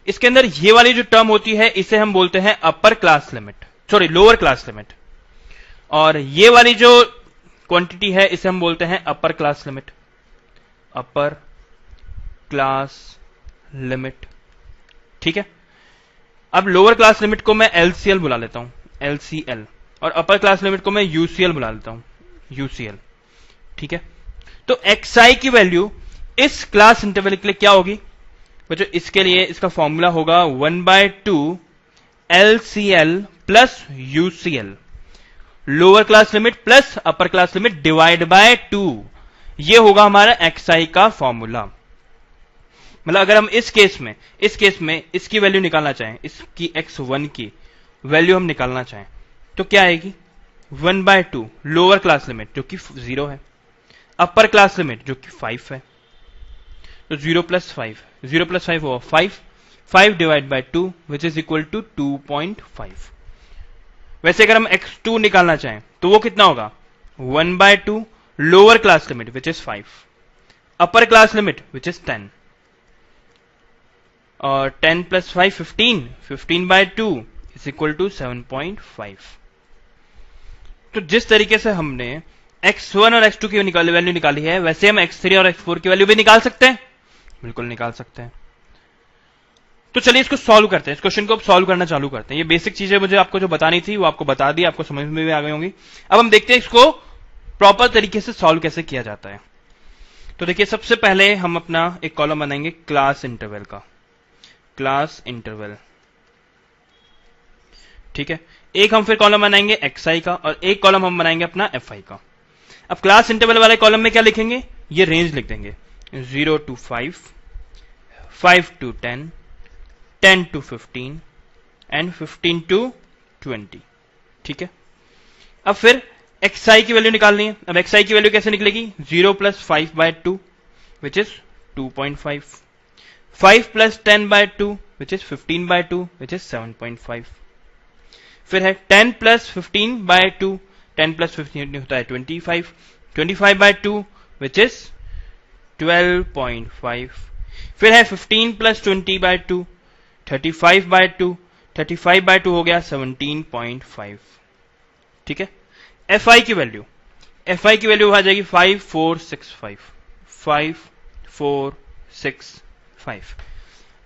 इसके अंदर ये वाली जो टर्म होती है इसे हम बोलते हैं upper class limit, sorry lower class limit, और ये वाली जो क्वांटिटी है इसे हम बोलते हैं upper class limit, upper class limit. ठीक है, अब लोअर क्लास लिमिट को मैं LCL बुला लेता हूं, LCL, और अपर क्लास लिमिट को मैं UCL बुला लेता हूं, UCL। ठीक है, तो xi की वैल्यू इस क्लास इंटरवल के लिए क्या होगी बच्चों? इसके लिए इसका फॉर्मूला होगा 1/2 LCL plus UCL, lower class limit plus upper class limit divide by 2, ये होगा हमारा xi का फॉर्मूला। मतलब अगर हम इस केस में इसकी वैल्यू निकालना चाहें, इसकी x1 की वैल्यू हम निकालना चाहें तो क्या आएगी? 1/2 लोअर क्लास लिमिट जो कि 0 है, अपर क्लास लिमिट जो कि 5 है, तो 0 प्लस 5 होगा 5 divide by 2 which is equal to 2.5। वैसे अगर हम x2 निकालना चाहें तो वो कितना होगा? 1/2 lower class limit which is 5, upper class limit which is 10, और 10 प्लस 5 15/2 इज इक्वल टू 7.5। तो जिस तरीके से हमने x1 और x2 की वैल्यू निकाली है, वैसे हम x3 और x4 की वैल्यू भी निकाल सकते हैं, बिल्कुल निकाल सकते हैं। तो चलिए इसको सॉल्व करते हैं, इस क्वेश्चन को अब सॉल्व करना चालू करते हैं। ये बेसिक चीजें मुझे आपको जो बतानी थी वो आपको बता दी, आपको समझ में भी आ गई होंगी। अब हम देखते हैं इसको प्रॉपर तरीके से सॉल्व कैसे किया जाता है। तो देखिए, सबसे पहले हम अपना एक कॉलम बनाएंगे क्लास इंटरवल का, क्लास इंटरवल। ठीक है, एक हम फिर कॉलम बनाएंगे xi का और एक कॉलम हम बनाएंगे अपना fi का। अब क्लास इंटरवल वाले कॉलम में क्या लिखेंगे? ये रेंज लिख देंगे 0 to 5, 5 to 10, 10 to 15 and 15 to 20। ठीक है, अब फिर xi की वैल्यू निकालनी है। अब xi की वैल्यू कैसे निकलेगी? 0 plus 5/2 which is 2.5, 5 plus 10/2 which is 15/2 which is 7.5। फिर है 10 प्लस 15/2, 10 प्लस 15 होता है 25, 25/2 विच इज 12.5। फिर है 15 प्लस 20/2, 35/2, 35/2 हो गया 17.5। ठीक है, fi की वैल्यू आ जाएगी 5465, 5465।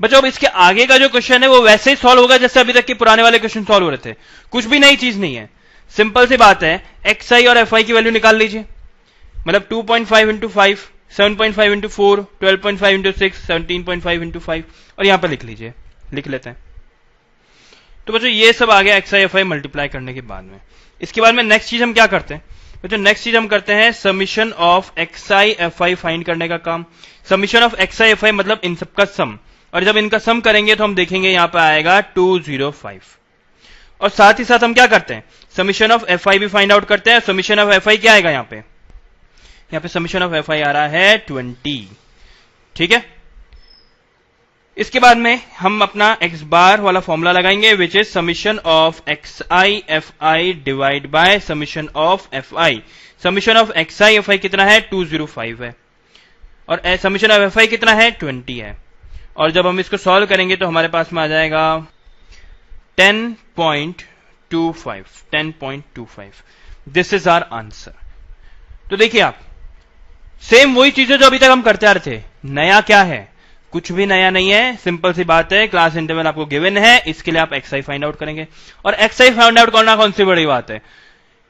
बच्चों अब इसके आगे का जो क्वेश्चन है वो वैसे ही सॉल्व होगा जैसे अभी तक के पुराने वाले क्वेश्चन सॉल्व हो रहे थे, कुछ भी नई चीज नहीं है, सिंपल सी बात है। xi और fi की वैल्यू निकाल लीजिए, मतलब 2.5 इंटू 5, 7.5 इंटू 4, 12.5 इंटू 6, 17.5 इंटू 5, और यहां पर लिख लीजिए, लिख लेते हैं। तो बच्चों ये सब आ गया xi fi मल्टीप्लाई करने के बाद में। इसके बाद में नेक्स्ट चीज हम क्या करते हैं बच्चों? नेक्स्ट चीज हम करते हैं summation of xi fi find करने का काम। समीशन ऑफ xi fi मतलब इन सबका सम, और जब इनका सम करेंगे तो हम देखेंगे यहां पर आएगा 205। और साथ ही साथ हम क्या करते हैं? समीशन ऑफ fi भी फाइंड आउट करते हैं। समीशन ऑफ fi क्या आएगा? यहां पे समीशन ऑफ fi आ रहा है 20। ठीक है, इसके बाद में हम अपना x बार वाला फॉर्मूला लगाएंगे which is summation of xi fi divide by summation of fi। Summation of xi fi कितना है? 205 है, और समीशन ऑफ fi कितना है? 20 है। और जब हम इसको सॉल्व करेंगे तो हमारे पास में आ जाएगा 10.25। This is our answer. तो देखिए आप, सेम वही चीजें जो अभी तक हम करते आ रहे थे, नया क्या है? कुछ भी नया नहीं है, सिंपल सी बात है। क्लास इंटरवल आपको गिवन है, इसके लिए आप xi फाइंड आउट करेंगे, और xi फाइंड आउट करना कौन सी बड़ी बात है?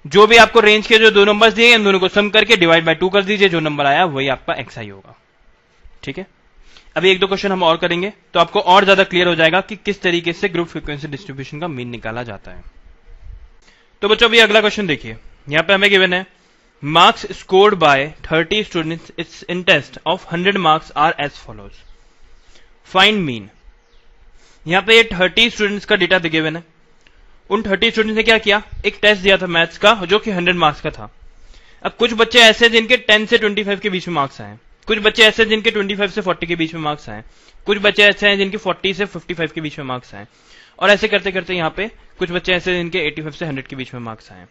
जो भी आपको रेंज के जो दो नंबर्स दिए इन दोनों को सम करके डिवाइड बाय 2 कर दीजिए, जो नंबर आया वही आपका xi होगा। ठीक है, अभी एक दो क्वेश्चन हम और करेंगे तो आपको और ज्यादा क्लियर हो जाएगा कि किस तरीके से ग्रुप फ्रीक्वेंसी डिस्ट्रीब्यूशन का मीन निकाला जाता है। तो बच्चों अभी अगला क्वेश्चन देखिए, यहां पे हमें गिवन है marks scored by 30 students in test of 100 marks are as follows, find mean. यहां पे ये 30 स्टूडेंट्स का डेटा गिवन है। उन 30 स्टूडेंट्स ने क्या किया? एक टेस्ट दिया था मैथ्स का जो कि 100 मार्क्स का था। अब कुछ बच्चे ऐसे जिनके 10 से 25 के बीच में मार्क्स आए, कुछ बच्चे ऐसे हैं जिनके 25 से 40 के बीच में मार्क्स आए, कुछ बच्चे ऐसे हैं जिनके 40 से 55 के बीच में मार्क्स आए, और ऐसे करते करते यहाँ पे कुछ बच्चे ऐसे हैं जिनके 85 से 100 के बीच में मार्क्स आए।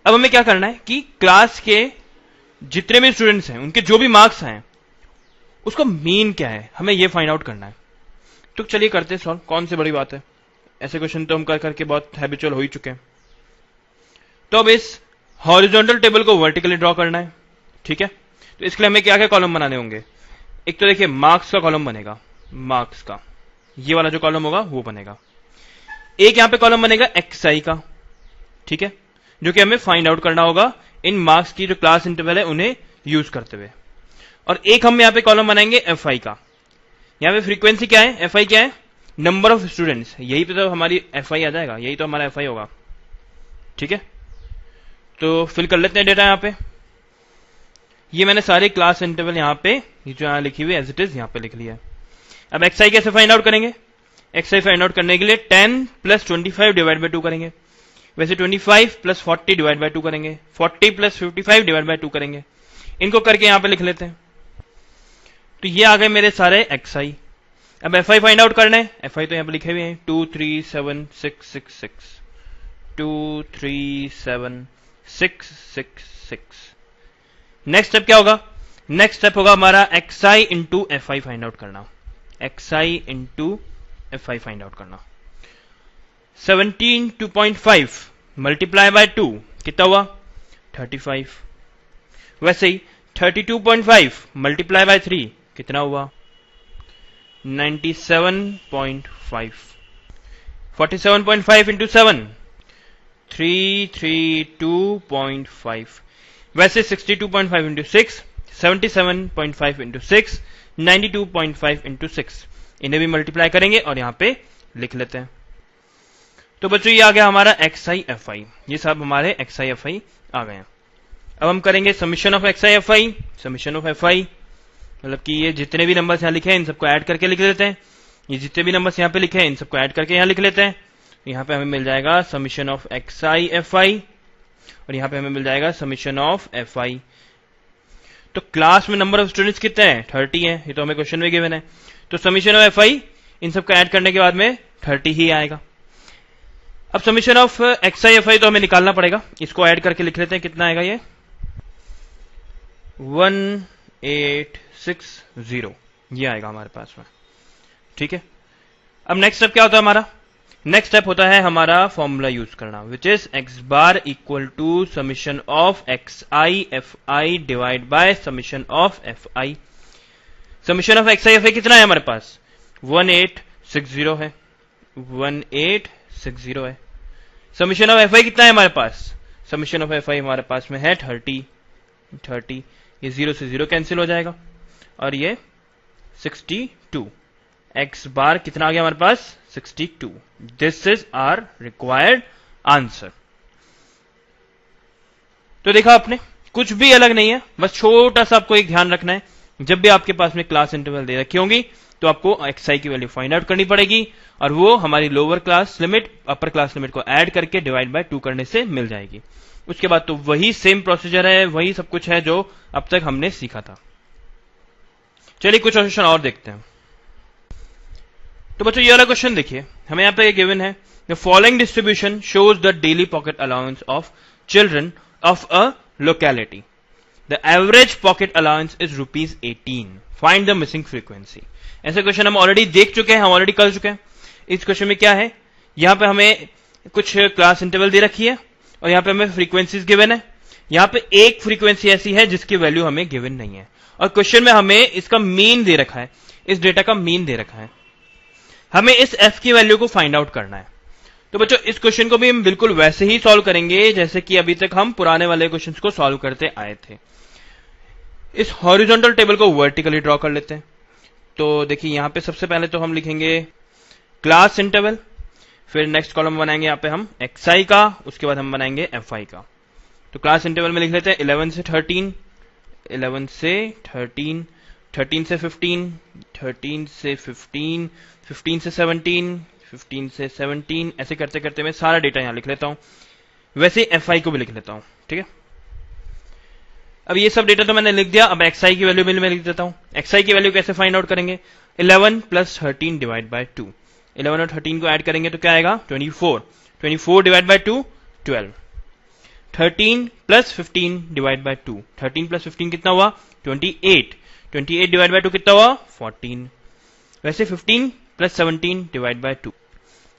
अब हमें क्या करना है कि क्लास के जितने भी स्टूडेंट्स हैं उनके जो भी मार्क्स आए उसका मीन क्या है, हमें ये फाइंड आउट करना है। तो चलिए करते हैं सॉल्व, कौन सी बड़ी बात है, ऐसे क्वेश्चन तो हम कर करके बहुत हैबिचुअल हो ही चुके हैं। तो अब इस हॉरिजॉन्टल टेबल को वर्टिकली ड्रॉ करना है, ठीक है। तो इसके लिए हमें क्या क्या कॉलम बनाने होंगे, एक तो देखिए मार्क्स का कॉलम बनेगा, मार्क्स का ये वाला जो कॉलम होगा वो बनेगा, एक यहां पे कॉलम बनेगा एक्सआई का, ठीक है, जो कि हमें फाइंड आउट करना होगा इन मार्क्स की जो क्लास इंटरवल है उन्हें यूज करते हुए, और एक हम यहां पे कॉलम बनाएंगे एफआई का। यहां पे फ्रीक्वेंसी क्या है, एफआई क्या है, नंबर ऑफ स्टूडेंट्स, यही पे तो हमारी एफआई आ जाएगा, यही तो हमारा एफआई होगा, ठीक है। तो फिल कर लेते हैं डेटा यहां पे, ये मैंने सारे क्लास इंटरवल यहां पे ये जो यहां लिखी हुई एज इट इज यहां पे लिख लिया है। अब एक्सआई कैसे फाइंड आउट करेंगे, एक्सआई फाइंड आउट करने के लिए 10 प्लस 25 डिवाइड बाय 2 करेंगे, वैसे 25 प्लस 40 डिवाइड बाय 2 करेंगे, 40 प्लस 55 डिवाइड बाय 2 करेंगे, इनको करके यहां पे लिख लेते हैं। तो ये आ गए मेरे सारे एक्सआई। अब एफआई फाइंड आउट करना है, एफआई तो यहां पे लिखे हुए हैं 237666 237666। नेक्स्ट स्टेप क्या होगा, नेक्स्ट स्टेप होगा हमारा X I into F I find out करना, X I into F I find out करना। 17.5 मल्टीप्लाई बाय 2 कितना हुआ 35, वैसे ही 32.5 मल्टीप्लाई बाय 3 कितना हुआ 97.5, 47.5 इंटू 7 332.5, वैसे 62.5 इंटू 6 77.5 इंटू 6 92.5 इंटू 6, इन्हें भी मल्टीप्लाई करेंगे और यहां पे लिख लेते हैं। तो बच्चों ये आ गया हमारा एक्सआई एफआई, ये सब हमारे एक्सआई एफआई आ गए हैं। अब हम करेंगे summation of X I FI, summation of FI मतलब कि ये जितने भी नंबर्स यहां लिखे हैं इन सबको ऐड करके लिख लेते हैं, ये जितने भी नंबर्स यहां पे लिखे हैं इन सबको ऐड करके यहां लिख लेते हैं। यहां पे हमें मिल जाएगा समीशन ऑफ एक्सआई एफआई और यहां पे हमें मिल जाएगा समीशन ऑफ एफआई। तो क्लास में नंबर ऑफ स्टूडेंट्स कितने हैं 30 है, ये तो हमें क्वेश्चन में गिवन है, तो समीशन ऑफ एफआई इन सबको ऐड करने के बाद में 30 ही आएगा। अब समीशन ऑफ एक्सआई एफआई तो हमें निकालना पड़ेगा, इसको ऐड करके लिख लेते हैं, कितना आएगा ये 1860, ये आएगा हमारे पास में, ठीक है। अब नेक्स्ट स्टेप क्या होता है हमारा, नेक्स्ट स्टेप होता है हमारा फॉर्मूला यूज करना, which is X bar equal to summation of X I F I divide by summation of F I. Summation of X I F I कितना है हमारे पास 1860 है, 1860 है। समीशन ऑफ एफआई कितना है हमारे पास, समीशन ऑफ एफआई हमारे पास में है 30, ये 0 से 0 कैंसिल हो जाएगा और ये 62, एक्स बार कितना आ गया हमारे पास 62। This is our required answer. तो देखा आपने, कुछ भी अलग नहीं है, बस छोटा सा आपको एक ध्यान रखना है, जब भी आपके पास में क्लास इंटरवल दे रखी होंगी तो आपको एक्सआई की वैल्यू फाइंड आउट करनी पड़ेगी और वो हमारी lower class limit upper class limit को ऐड करके डिवाइड बाय 2 करने से मिल जाएगी। उसके बाद तो वही सेम प्रोसीजर है, वही सब कुछ है जो अब तक हमने सीखा था। चलिए कुछ क्वेश्चन और देखते हैं। तो बच्चों ये वाला क्वेश्चन देखिए, हमें यहां पे गिवन है the following distribution shows the daily pocket allowance of children of a locality, the average pocket allowance is ₹18, find the missing frequency. ऐसे क्वेश्चन हम ऑलरेडी देख चुके हैं, हम ऑलरेडी कर चुके हैं। इस क्वेश्चन में क्या है, यहां पे हमें कुछ क्लास इंटरवल दे रखी है और यहां पे हमें फ्रीक्वेंसीज गिवन है, यहां पे एक फ्रीक्वेंसी ऐसी है जिसकी वैल्यू हमें गिवन नहीं है और क्वेश्चन में हमें इसका मीन दे रखा है, इस डेटा का मीन दे रखा है, हमें इस एफ की वैल्यू को फाइंड आउट करना है। तो बच्चों इस क्वेश्चन को भी हम बिल्कुल वैसे ही सॉल्व करेंगे जैसे कि अभी तक हम पुराने वाले क्वेश्चंस को सॉल्व करते आए थे। इस हॉरिजॉन्टल टेबल को वर्टिकली ड्रॉ कर लेते हैं। तो देखिए यहां पे सबसे पहले तो हम लिखेंगे क्लास इंटरवल, फिर नेक्स्ट कॉलम बनाएंगे यहां पे हम एक्सआई का, उसके बाद हम बनाएंगे एफआई का। तो क्लास इंटरवल में लिख लेते हैं 11 से 13, 11 से 13, 13 से 15, 13 से 15, 15 से 17, 15 से 17, ऐसे करते करते मैं सारा डेटा यहां लिख लेता हूं। वैसे एफआई को भी लिख लेता हूं, ठीक है। अब ये सब डेटा तो मैंने लिख दिया, अब xi की वैल्यू मैं लिख देता हूं। xi की वैल्यू कैसे फाइंड आउट करेंगे? 11 प्लस 13 डिवाइड बाय 2। 11 और 13 को ऐड करेंगे तो क्या आएगा? 24। 24 divide by 2 12। 13 plus 15 divide by 2। 13 plus 15 कितना हुआ? 28। 28 डिवाइड बाय 2 कितना हुआ? 14। वैसे 15 प्लस 17 डिवाइड बाय 2।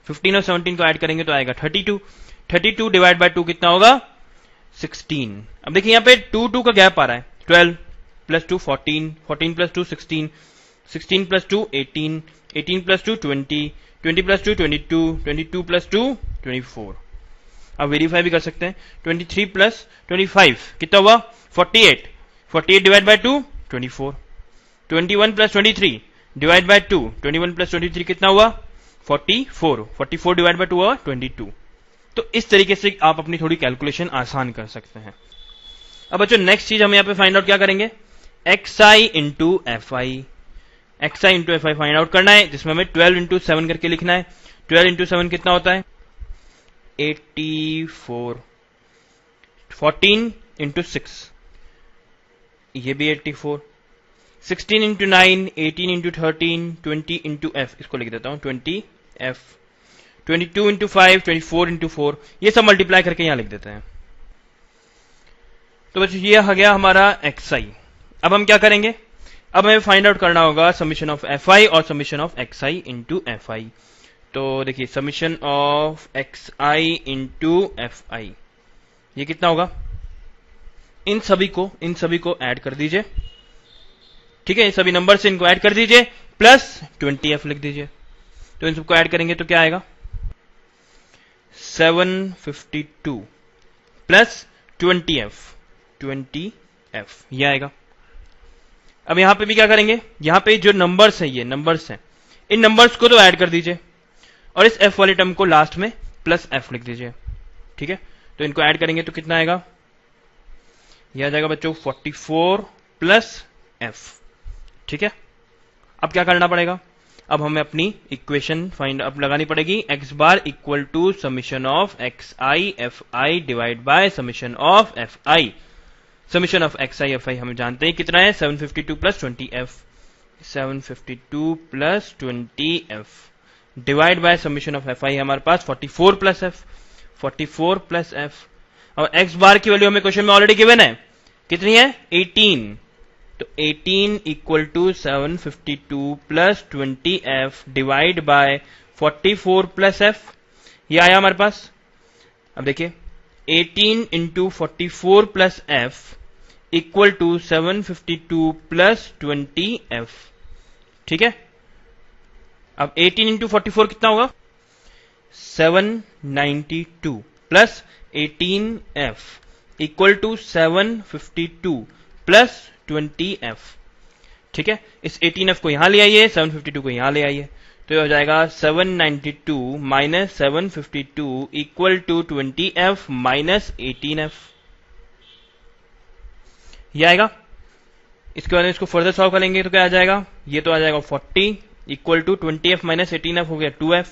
15 और 17 को ऐड करेंगे तो आएगा 32। 32 डिवाइड बाय 2 कितना होगा? 16। अब देखिए यहाँ पे 2 का गैप आ रहा है। 12 plus 2 14, 14 plus 2 16, 16 plus 2 18, 18 plus 2 20, 20 plus 2 22, 22 plus 2 24। अब वेरीफाई भी कर सकते हैं। 23 प्लस 25 कितना हुआ? 48। 48 divide by 2 24। 21 plus 23 divide by 2। 21 plus 23 कितना हुआ? 44। 44 डिवाइड बाय 2 हुआ 22। तो इस तरीके से आप अपनी थोड़ी कैलकुलेशन आसान कर सकते हैं। अब बच्चों नेक्स्ट चीज हम यहाँ पे फाइंड आउट क्या करेंगे? xi into F I. xi into F I find out करना है, जिसमें हमें 12 इंटू 7 करके लिखना है। 12 इंटू 7 कितना होता है? 84। 14 इंटू 6 ये भी 84। 16 इंटू 9, 18 इंटू 13, 20 इंटू एफ, इसको लिख देता हूं 20 एफ। 22 इंटू 5, 24 इंटू 4, ये सब मल्टीप्लाई करके यहां लिख देते हैं। तो बच्चों ये आ गया हमारा xi। अब हम क्या करेंगे? अब हमें फाइंड आउट करना होगा समीशन ऑफ fi और summation of xi into fi। तो देखिए summation of xi into fi ये कितना होगा? इन सभी को ऐड कर दीजिए। ठीक है, सभी नंबर से इनको ऐड कर दीजिए, प्लस 20f लिख दीजिए। तो इन सबको ऐड करेंगे तो क्या आएगा? 752 प्लस 20f ये आएगा। अब यहां पे भी क्या करेंगे? यहां पे जो नंबर्स है, ये नंबर्स हैं, इन नंबर्स को तो ऐड कर दीजिए और इस f वाले टर्म को लास्ट में प्लस f लिख दीजिए। ठीक है, तो इनको ऐड करेंगे तो कितना आएगा? यह आ जाएगा बच्चों 44 प्लस f। ठीक है, अब क्या करना पड़ेगा? अब हमें अपनी इक्वेशन फाइंड अप लगानी पड़ेगी। x bar equal to summation of xi fi divide by summation of fi। Summation of xi fi हम जानते हैं कितना है? 752 plus 20f। 752 plus 20f divide by summation of fi हमारे पास 44 प्लस f। 44 plus f। और x बार की value हमें क्वेश्चन में ऑलरेडी गिवन है, कितनी है? 18। तो 18 equal to 752 plus 20f divide by 44 plus f, ये आया हमारे पास। अब देखिए 18 into 44 plus f equal to 752 plus 20f। ठीक है, अब 18 इंटू 44 कितना होगा? 792 plus 18f equal to 752 plus 20f। ठीक है, इस 18f को यहां ले आइए, 752 को यहां ले आइए, तो ये हो जाएगा 792 minus 752 equal to 20f minus 18f। ये आएगा। इसके बाद इसको फर्दर सॉल्व करेंगे तो क्या आ जाएगा? ये तो आ जाएगा 40 equal to 20f minus 18f हो गया 2f।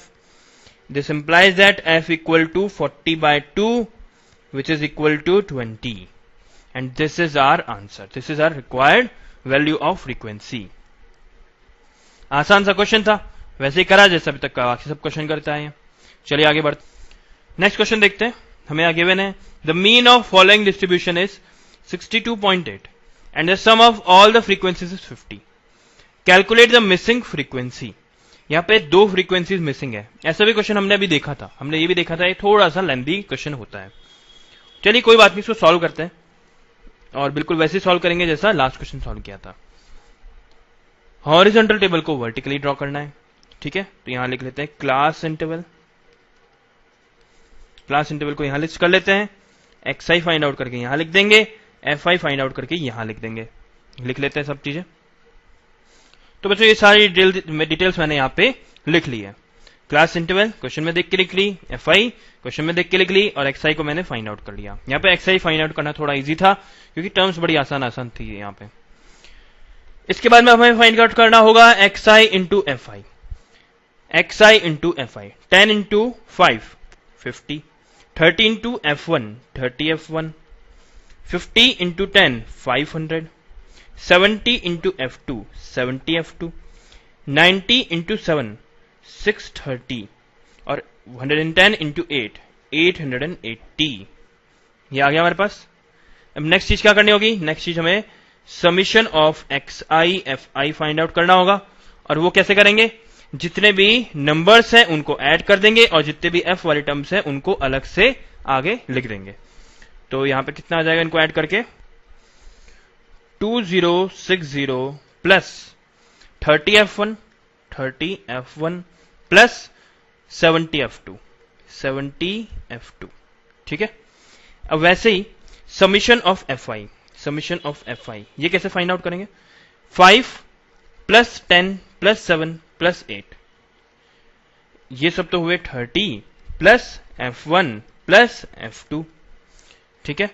This implies that f equal to 40 by 2 which is equal to 20। And this is our answer. This is our required value of frequency. आसान सा क्वेश्चन था, वैसे ही करा जैसे अभी तक का बाकी सब क्वेश्चन करते आए हैं। चलिए आगे बढ़ते। नेक्स्ट क्वेश्चन देखते हैं। हमें आगे गिवन है the mean of following distribution is 62.8 and the sum of all the frequencies is 50। Calculate the missing frequency. यहाँ पे 2 फ्रीक्वेंसीज मिसिंग है। ऐसा भी क्वेश्चन हमने अभी देखा था, हमने ये भी देखा था, ये थोड़ा सा लेंथी क्वेश्चन होता है। चलिए कोई बात नहीं, इसको सॉल्व करते हैं और बिल्कुल वैसे सॉल्व करेंगे जैसा लास्ट क्वेश्चन सॉल्व किया था। हॉरिजॉन्टल टेबल को वर्टिकली ड्रॉ करना है। ठीक है, तो यहां लिख लेते हैं क्लास इंटरवल। क्लास इंटरवल को यहां लिस्ट कर लेते हैं। xi फाइंड आउट करके यहां लिख देंगे, fi फाइंड आउट करके यहां लिख देंगे। लिख लेते हैं सब चीजें। तो बच्चों ये सारी डिटेल्स मैंने यहां पे लिख ली है। क्लास इंटरवल क्वेश्चन में देख के लिख ली, fi क्वेश्चन में देख के लिख ली, और xi को मैंने फाइंड आउट कर लिया। यहाँ पे xi फाइंड आउट करना थोड़ा इजी था क्योंकि टर्म्स बड़ी आसान थी यहाँ पे। इसके बाद में हमें फाइंड आउट करना होगा xi into fi। xi into fi 10 into 5 50, 30 into f1 30f1, 50 into 10 500, 70 into F2 70 F2, 90 into 7 630 और 110 इंटू 8 880। ये आ गया हमारे पास। अब नेक्स्ट चीज क्या करनी होगी? नेक्स्ट चीज हमें summation of XI FI find out करना होगा। और वो कैसे करेंगे? जितने भी नंबर्स हैं उनको ऐड कर देंगे और जितने भी F वाले टर्म्स हैं उनको अलग से आगे लिख देंगे। तो यहां पे कितना आ जाएगा इनको ऐड करके? 2060 प्लस 30 F1 प्लस 70 F2। ठीक है। अब वैसे ही समीशन ऑफ FI ये कैसे फाइंड आउट करेंगे? 5 प्लस 10 प्लस 7 प्लस 8, ये सब तो हुए 30 प्लस F1 प्लस F2। ठीक है।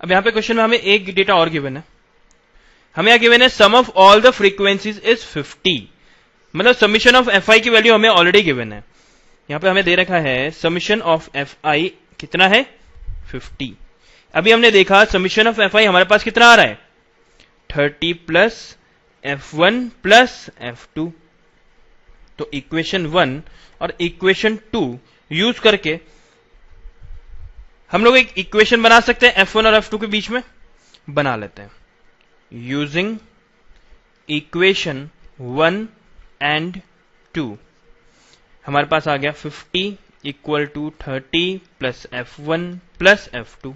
अब यहां पे क्वेश्चन में हमें एक डेटा और गिवन है। हमें यहां गिवन है sum of all the frequencies is 50, मतलब समीशन ऑफ FI की वैल्यू हमें ऑलरेडी गिवन है। यहां पे हमें दे रखा है समीशन ऑफ FI कितना है? 50। अभी हमने देखा समीशन ऑफ FI हमारे पास कितना आ रहा है? 30 प्लस F1 प्लस F2। तो इक्वेशन 1 और इक्वेशन 2 यूज करके हम लोग एक इक्वेशन बना सकते हैं F1 और F2 के बीच में। बना लेते हैं यूजिंग इक्वेशन 1 एंड 2। हमारे पास आ गया 50 equal to 30 plus F1 plus F2।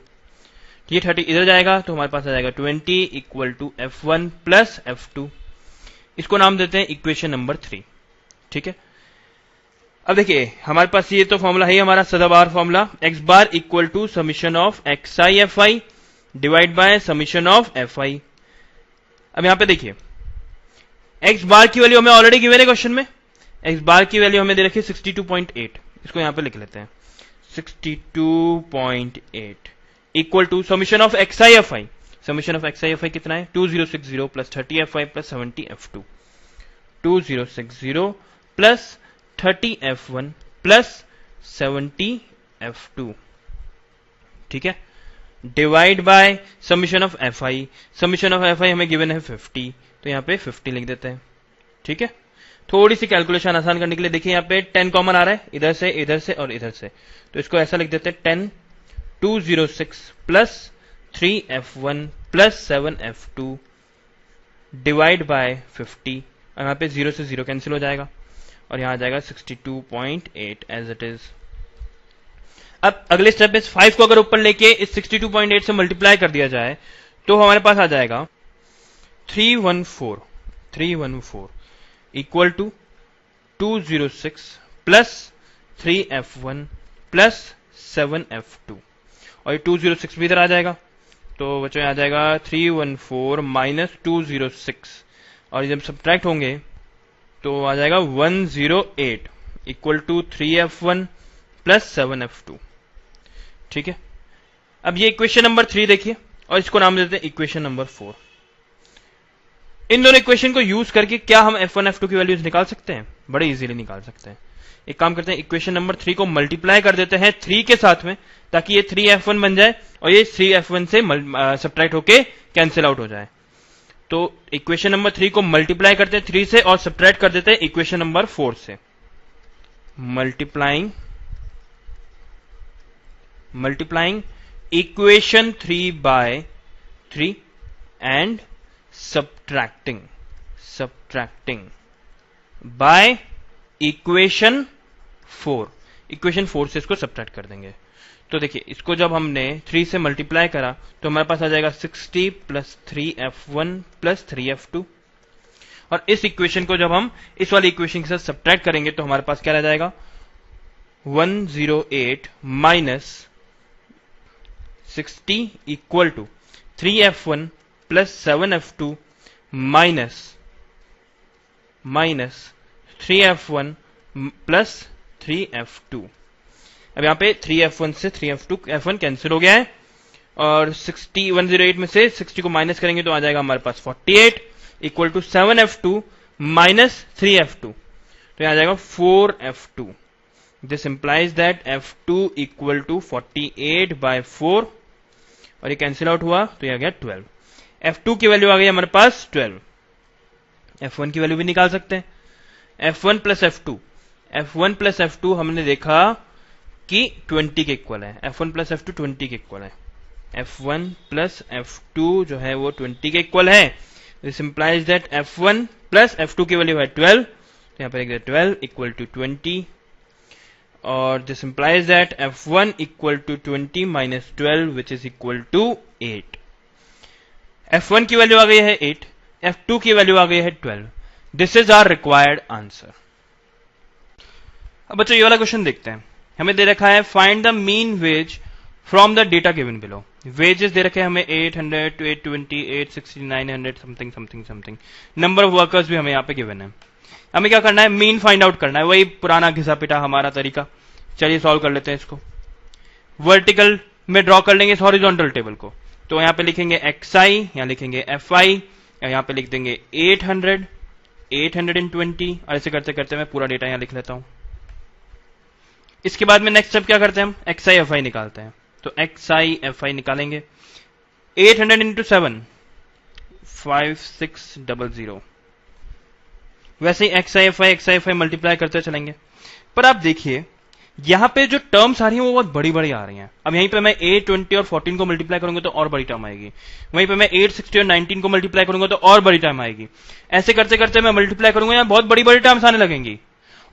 ये 30 इधर जाएगा तो हमारे पास आ जाएगा 20 equal to F1 plus F2। इसको नाम देते हैं इक्वेशन नंबर 3। ठीक है। अब देखिए हमारे पास ये तो फॉर्मूला है हमारा सदाबहार formula, x bar equal to summation of XI FI divide by summation of FI। अब यहां पे देखिए x बार की वैल्यू हमें ऑलरेडी गिवन है क्वेश्चन में। x बार की वैल्यू हमें दे रखी है 62.8, इसको यहां पे लिख लेते हैं 62.8 equal to summation of XI FI। Summation of XI FI कितना है? 2060 plus 30 FI plus 70 F2। 2060 plus 30 F1 plus 70 F2। ठीक है। Divide by summation of FI। Summation of FI हमें गिवन है 50, तो यहां पे 50 लिख देते हैं। ठीक है। थोड़ी सी कैलकुलेशन आसान करने के लिए देखिए यहां पे 10 कॉमन आ रहा है, इधर से और इधर से, तो इसको ऐसा लिख देते हैं 10 206 plus 3 F1 plus 7 F2 divide by 50। यहां पे 0 से 0 कैंसिल हो जाएगा और यहां आ जाएगा 62.8 एज इट इज। अब अगले स्टेप में 5 को अगर ऊपर लेके इस 62.8 से मल्टीप्लाई कर दिया जाए तो हमारे पास आ जाएगा 314 equal to 206 plus 3 F1 plus 7 F2 और ये 206 भी इधर आ जाएगा, तो बच्चों आ जाएगा 314 माइनस 206 और जब सब्ट्रैक्ट होंगे तो आ जाएगा 108 equal to 3 F1 plus 7 F2। ठीक है। अब ये इक्वेशन नंबर 3 देखिए और इसको नाम देते हैं इक्वेशन नंबर 4। इन दोनों इक्वेशन को यूज करके क्या हम F1 F2 की वैल्यूज निकाल सकते हैं? बड़े इजीली निकाल सकते हैं। एक काम करते हैं इक्वेशन नंबर 3 को मल्टीप्लाई कर देते हैं 3 के साथ में, ताकि ये 3 F1 बन जाए और ये 3 F1 से सब्ट्रैक्ट होके कैंसिल आउट हो जाए। तो इक्वेशन नंबर 3 को मल्टीप्लाई करते हैं 3 से और सब्ट्रैक्ट कर देते हैं इक्वेशन नंबर 4 से। Multiplying equation 3 by 3 and subtracting by equation 4। Equation 4 से इसको सब्ट्रैक्ट कर देंगे। तो देखिए इसको जब हमने 3 से मल्टीप्लाई करा तो हमारे पास आ जाएगा 60 प्लस 3 F1 प्लस 3 F2 और इस इक्वेशन को जब हम इस वाली इक्वेशन के साथ सब्ट्रैक्ट करेंगे तो हमारे पास क्या रह जाएगा 108 minus 60 equal to 3 F1 plus 7 F2 minus 3 F1 plus 3 F2। अब यहां पे 3 F1 से 3 F1 कैंसिल हो गया है और 108 में से 60 को माइनस करेंगे तो आ जाएगा हमारे पास 48 equal to 7 F2 minus 3 F2, तो यहां आ जाएगा 4 F2। This implies that F2 equal to 48 by 4 और ये कैंसिल आउट हुआ तो ये आ गया 12। F2 की वैल्यू आ गई हमारे पास 12। F1 की वैल्यू भी निकाल सकते हैं, F1 plus F2। F1 plus F2 हमने देखा कि 20 के इक्वल है, F1 प्लस F2 20 के इक्वल है, F1 प्लस F2 जो है वो 20 के इक्वल है। This implies that F1 plus F2 की वैल्यू है 12, तो यहाँ पर लिख दे 12 इक्वल टू 20, और this implies that F1 equal to 20 minus 12 which is equal to 8। F1 की वैल्यू आ गई है 8, F2 की वैल्यू आ गई है 12। This is our required answer. अब बच्चों ये वाला क्वेश्चन देखते हैं। हमें दे रखा है find the mean wage from the data given below. Wages दे रखे हैं हमें 800 to 820, 860, 900 something something something. Number of workers भी हमें यहाँ पे गिवन है। हमें क्या करना है, मीन फाइंड आउट करना है, वही पुराना घिसा पिटा हमारा तरीका। चलिए सॉल्व कर लेते हैं इसको। वर्टिकल में ड्रॉ कर लेंगे इस हॉरिजॉन्टल टेबल को, तो यहाँ पे लिखेंगे xi, यहाँ लिखेंगे fi, यहाँ पे लिख देंगे 800, 820, और ऐसे करते करते मैं पूरा डेटा यहाँ लिख लेता हूं। इसके बाद में नेक्स्ट स्टेप क्या करते हैं, हम xi fi निकालते हैं। तो xi fi निकालेंगे, 800 इंटू 7 5600। वैसे ही xi fi मल्टीप्लाई करते चलेंगे। पर आप देखिए यहां पे जो टर्म्स आ रही हैं वो बहुत बड़ी बड़ी आ रही हैं। अब यहीं पे मैं 820 और 14 को मल्टीप्लाई करूंगा तो और बड़ी टर्म आएगी, वहीं पे मैं 860 और 19 को मल्टीप्लाई करूंगा तो और बड़ी टर्म आएगी। ऐसे करते करते मैं मल्टीप्लाई करूंगा, यहाँ बहुत बड़ी बड़ी टर्म्स आने लगेंगी।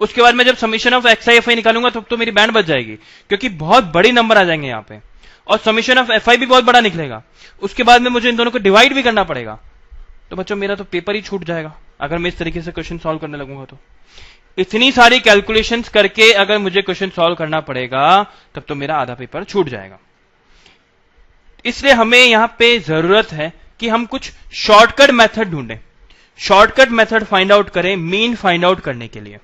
उसके बाद मैं जब समीशन ऑफ xi fi निकालूंगा तब तो मेरी बैंड बच जाएगी, क्योंकि बहुत बड़ी नंबर आ जाएंगे यहाँ पे, और समीशन ऑफ fi भी बहुत बड़ा निकलेगा। उसके बाद में मुझे इन दोनों को डिवाइड भी करना पड़ेगा। तो बच्चों मेरा तो पेपर ही छूट जाएगा अगर मैं इस तरीके से क्वेश्चन सॉल्व करने लगूंगा। तो इतनी सारी कैलकुलेशंस करके अगर मुझे क्वेश्चन सॉल्व करना पड़ेगा तब तो मेरा आधा पेपर छूट जाएगा। इसलिए हमें यहां पे जरूरत है कि हम कुछ शॉर्टकट मेथड ढूंढें, शॉर्टकट मेथड फाइंड आउट करें मीन फाइंड आउट करने के लिए।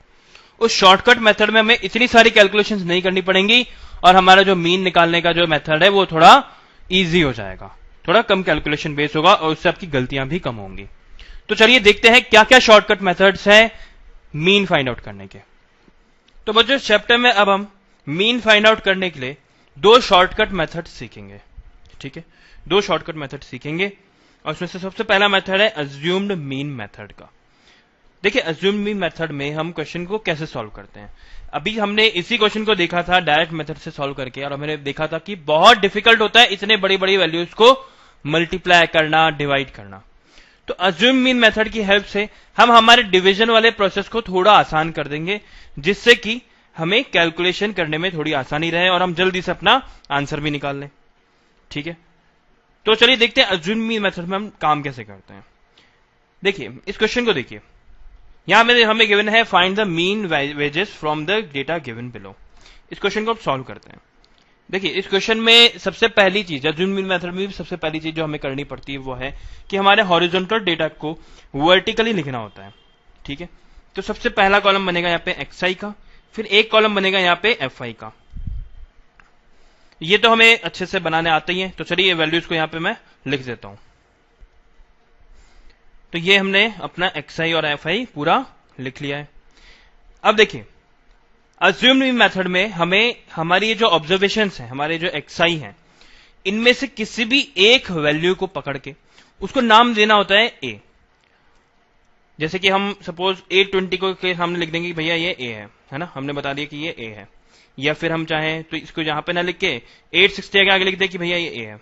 उस शॉर्टकट मेथड में हमें इतनी सारी कैलकुलेशंस नहीं करनी पड़ेंगी और हमारा जो मीन निकालने का जो मेथड है वो थोड़ा इजी हो जाएगा, थोड़ा कम कैलकुलेशन बेस होगा और उससे आपकी गलतियां भी कम होंगी। तो चलिए देखते हैं क्या क्या शॉर्टकट मेथड्स हैं मीन फाइंड आउट करने के। तो बच्चों इस चैप्टर में अब हम मीन फाइंड आउट करने के लिए दो शॉर्टकट मेथड सीखेंगे। ठीक है, दो शॉर्टकट मेथड सीखेंगे और उसमें से सबसे पहला मेथड है अज्यूम्ड मीन मेथड का। देखिए अज्यूम्ड मीन मेथड में हम क्वेश्चन को कैसे सॉल्व करते हैं। अभी हमने इसी क्वेश्चन को देखा था डायरेक्ट मेथड से सॉल्व करके, और हमने देखा था कि बहुत डिफिकल्ट होता है इतने बड़ी बड़ी वैल्यूज को मल्टीप्लाई करना, डिवाइड करना। तो अज्यूम मीन मेथड की हेल्प से हम हमारे डिवीजन वाले प्रोसेस को थोड़ा आसान कर देंगे, जिससे कि हमें कैलकुलेशन करने में थोड़ी आसानी रहे और हम जल्दी से अपना आंसर भी निकाल लें। ठीक है, तो चलिए देखते हैं अज्यूम मीन मेथड में हम काम कैसे करते हैं। देखिए इस क्वेश्चन को देखिए, यहां में हमें गिवन है find the mean wages from the data given below. इस क्वेश्चन को हम सॉल्व करते हैं। देखिए इस क्वेश्चन में सबसे पहली चीज, अज्यूम मीन मेथड में भी सबसे पहली चीज जो हमें करनी पड़ती है वो है कि हमारे हॉरिजॉन्टल डेटा को वर्टिकली लिखना होता है। ठीक है, तो सबसे पहला कॉलम बनेगा यहाँ पे xi का, फिर एक कॉलम बनेगा यहाँ पे fi का। ये तो हमें अच्छे से बनाने आते ही है, तो चलिए ये वैल्यूज को यहाँ पे मैं लिख देता हूं। तो ये हमने अपना xi और fi पूरा लिख लिया है। अब देखिए अज्यूम्ड मीन मेथड में हमें हमारी जो ऑब्जर्वेशंस हैं, हमारे जो xi हैं, इनमें से किसी भी एक वैल्यू को पकड़ के उसको नाम देना होता है a। जैसे कि हम सपोज 820 को के सामने लिख देंगे कि भैया ये a है ना, हमने बता दिया कि ये a है। या फिर हम चाहें तो इसको यहां पे ना लिख के 860 के आगे लिख दे कि भैया ये a है।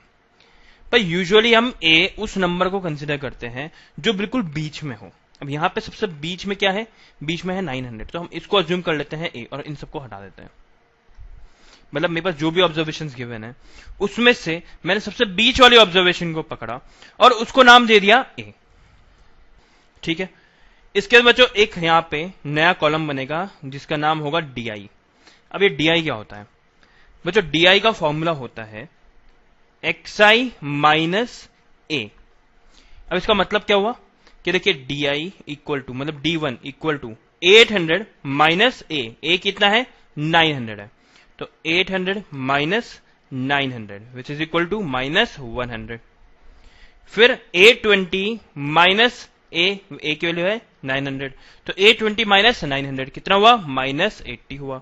पर यूजुअली हम a उस नंबर को कंसिडर करते हैं जो बिल्कुल बीच में हो। अब यहां पे सबसे बीच में क्या है, बीच में है 900, तो हम इसको अज्यूम कर लेते हैं a और इन सबको हटा देते हैं। मतलब मेरे पास जो भी ऑब्जर्वेशंस गिवन है उसमें से मैंने सबसे बीच वाली ऑब्जर्वेशन को पकड़ा और उसको नाम दे दिया a। ठीक है, इसके बाद बच्चों एक यहां पे नया कॉलम बनेगा जिसका नाम होगा di। अब ये di क्या होता है बच्चों, di का फॉर्मूला होता है xi माइनस a। अब इसका मतलब क्या हुआ कि देखिए di इक्वल टू मतलब d1 equal to 800 minus a कितना है 900 है, तो 800 minus 900 which is equal to minus 100। फिर 820 माइनस a की वैल्यू है 900, तो 820 माइनस 900 कितना हुआ माइनस 80 हुआ।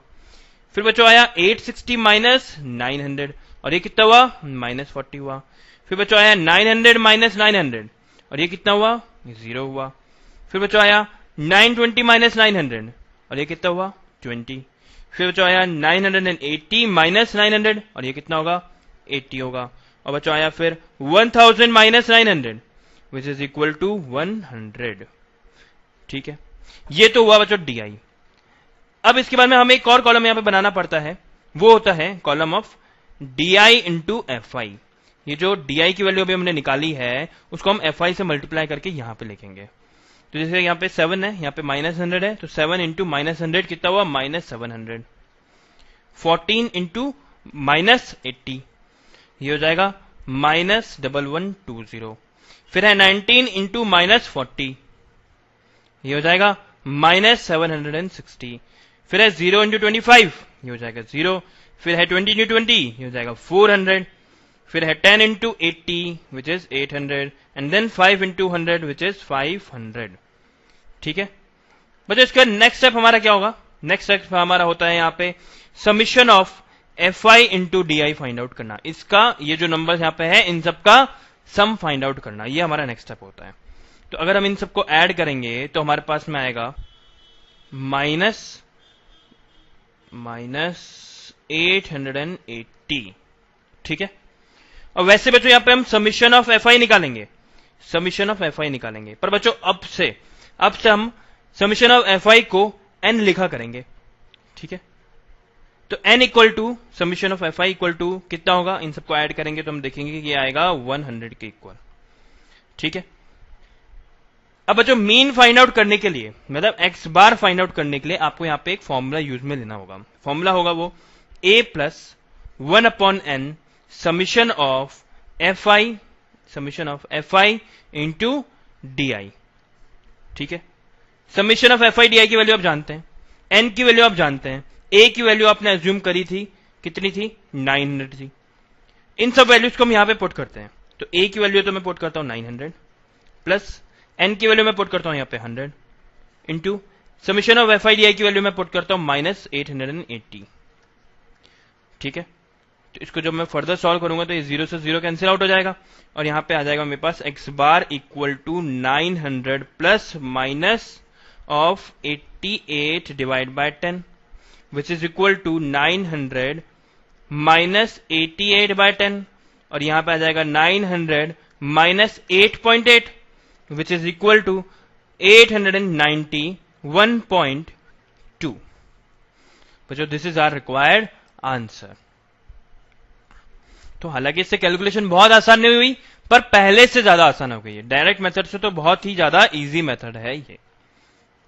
फिर बच्चों आया 860 माइनस 900 और ये कितना हुआ माइनस 40 हुआ। फिर बच्चों आया 900 माइनस 900 और ये कितना हुआ, ये 0 हुआ। फिर बच्चों आया 920 माइनस 900 और ये कितना हुआ, 20। फिर बच्चों आया 980 माइनस 900 और ये कितना होगा, 80 होगा। और बच्चों आया फिर 1000 minus 900 which is equal to 100। ठीक है, ये तो हुआ बच्चों डी आई। अब इसके बाद में हमें एक और कॉलम यहां पे बनाना पड़ता है, वो होता है column of D I into F आई। ये जो डी आई की वैल्यू अभी हमने निकाली है उसको हम एफ आई से मल्टीप्लाई करके यहां पे लिखेंगे। तो जैसे यहाँ पे 7 है, यहाँ पे माइनस 100 है, तो 7 इंटू माइनस 100 कितना हुआ, माइनस 700। 14 इंटू माइनस 80 ये हो जाएगा माइनस 1120। फिर है 19 इंटू माइनस 40 ये हो जाएगा माइनस 760। फिर है 0 इंटू 25 ये हो जाएगा 0। फिर है 20 इंटू 20 ये हो जाएगा 400। फिर है 10 into 80 which is 800 and then 5 into 100 which is 500। ठीक है बच्चों, इसका नेक्स्ट स्टेप हमारा क्या होगा, नेक्स्ट स्टेप हमारा होता है यहाँ पे summation of F i into d I find out करना। इसका ये जो नंबर यहाँ पे है इन सबका सम फाइंड आउट करना, ये हमारा नेक्स्ट स्टेप होता है। तो अगर हम इन सबको ऐड करेंगे तो हमारे पास में आएगा माइनस 880। ठीक है, और वैसे बच्चों यहां पे हम समीशन ऑफ एफ आई निकालेंगे, समीशन ऑफ एफ आई निकालेंगे। पर बच्चों अब से हम समीशन ऑफ एफ आई को एन लिखा करेंगे। ठीक है, तो n equal to summation of F i equal to कितना होगा, इन सबको ऐड करेंगे तो हम देखेंगे कि ये आएगा 100 के इक्वल। ठीक है, अब बच्चों मीन फाइंड आउट करने के लिए, मतलब एक्स बार फाइंड आउट करने के लिए आपको यहां पे एक फॉर्मूला यूज में लेना होगा। फॉर्मूला होगा वो a plus 1 upon n summation of F i into d i. ठीक है, summation of F i d आई की वैल्यू आप जानते हैं, एन की वैल्यू आप जानते हैं, ए की वैल्यू आपने एज्यूम करी थी, कितनी थी, 900 थी। इन सब वैल्यूज को हम यहां पे पुट करते हैं। तो ए की वैल्यू तो मैं पुट करता हूं 900 प्लस एन की वैल्यू मैं पुट करता हूं यहां पे 100 into summation of F i d आई की वैल्यू मैं पुट करता हूं माइनस 880। ठीक है, तो इसको जब मैं फर्दर सॉल्व करूंगा तो ये 0 से 0 कैंसिल आउट हो जाएगा और यहां पे आ जाएगा मेरे पास X bar equal to 900 plus minus of 88 divide by 10 which is equal to 900 minus 88 by 10 और यहां पे आ जाएगा 900 minus 8.8 which is equal to 891.2। बच्चों this is our required answer. तो हालांकि इससे कैलकुलेशन बहुत आसान नहीं हुई पर पहले से ज्यादा आसान हो गई है, डायरेक्ट मेथड से तो बहुत ही ज्यादा इजी मेथड है ये।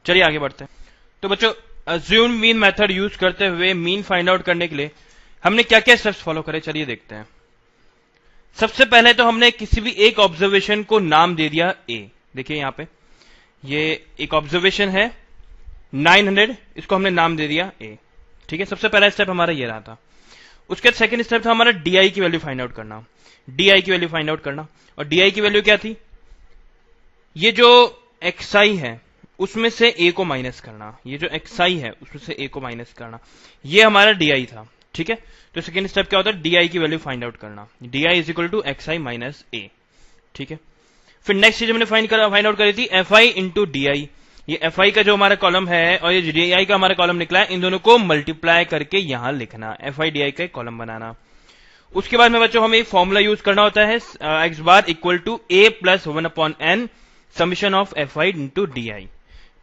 चलिए आगे बढ़ते हैं। तो बच्चों अज्यूम मीन मेथड यूज करते हुए मीन फाइंड आउट करने के लिए हमने क्या क्या स्टेप्स फॉलो करे, चलिए देखते हैं। सबसे पहले तो हमने किसी भी एक ऑब्जर्वेशन को नाम दे दिया ए। देखिए यहां पे ये एक ऑब्जर्वेशन है 900, इसको हमने नाम दे दिया ए। ठीक है, सबसे पहला स्टेप हमारा ये रहा था। उसके बाद सेकंड स्टेप था हमारा डी आई की वैल्यू फाइंड आउट करना, डी आई की वैल्यू फाइंड आउट करना। और डी आई की वैल्यू क्या थी, ये जो एक्स आई है उसमें से ए को माइनस करना, ये जो एक्स आई है उसमें से ए को माइनस करना, ये हमारा डी आई था। ठीक है, तो सेकंड स्टेप क्या होता है, डी आई की वैल्यू फाइंड आउट करना, D I is equal to X I minus A. ठीक है, फिर नेक्स्ट चीज हमने फाइंड आउट करी थी एफ आई इंटू डी आई। ये एफ आई का जो हमारा कॉलम है और ये डी आई का हमारा कॉलम निकला है, इन दोनों को मल्टीप्लाई करके यहां लिखना, एफ आई डी आई का एक कॉलम बनाना। उसके बाद में बच्चों हमें एक फॉर्मूला यूज करना होता है x bar equal to a plus 1 upon n summation of F i into d i.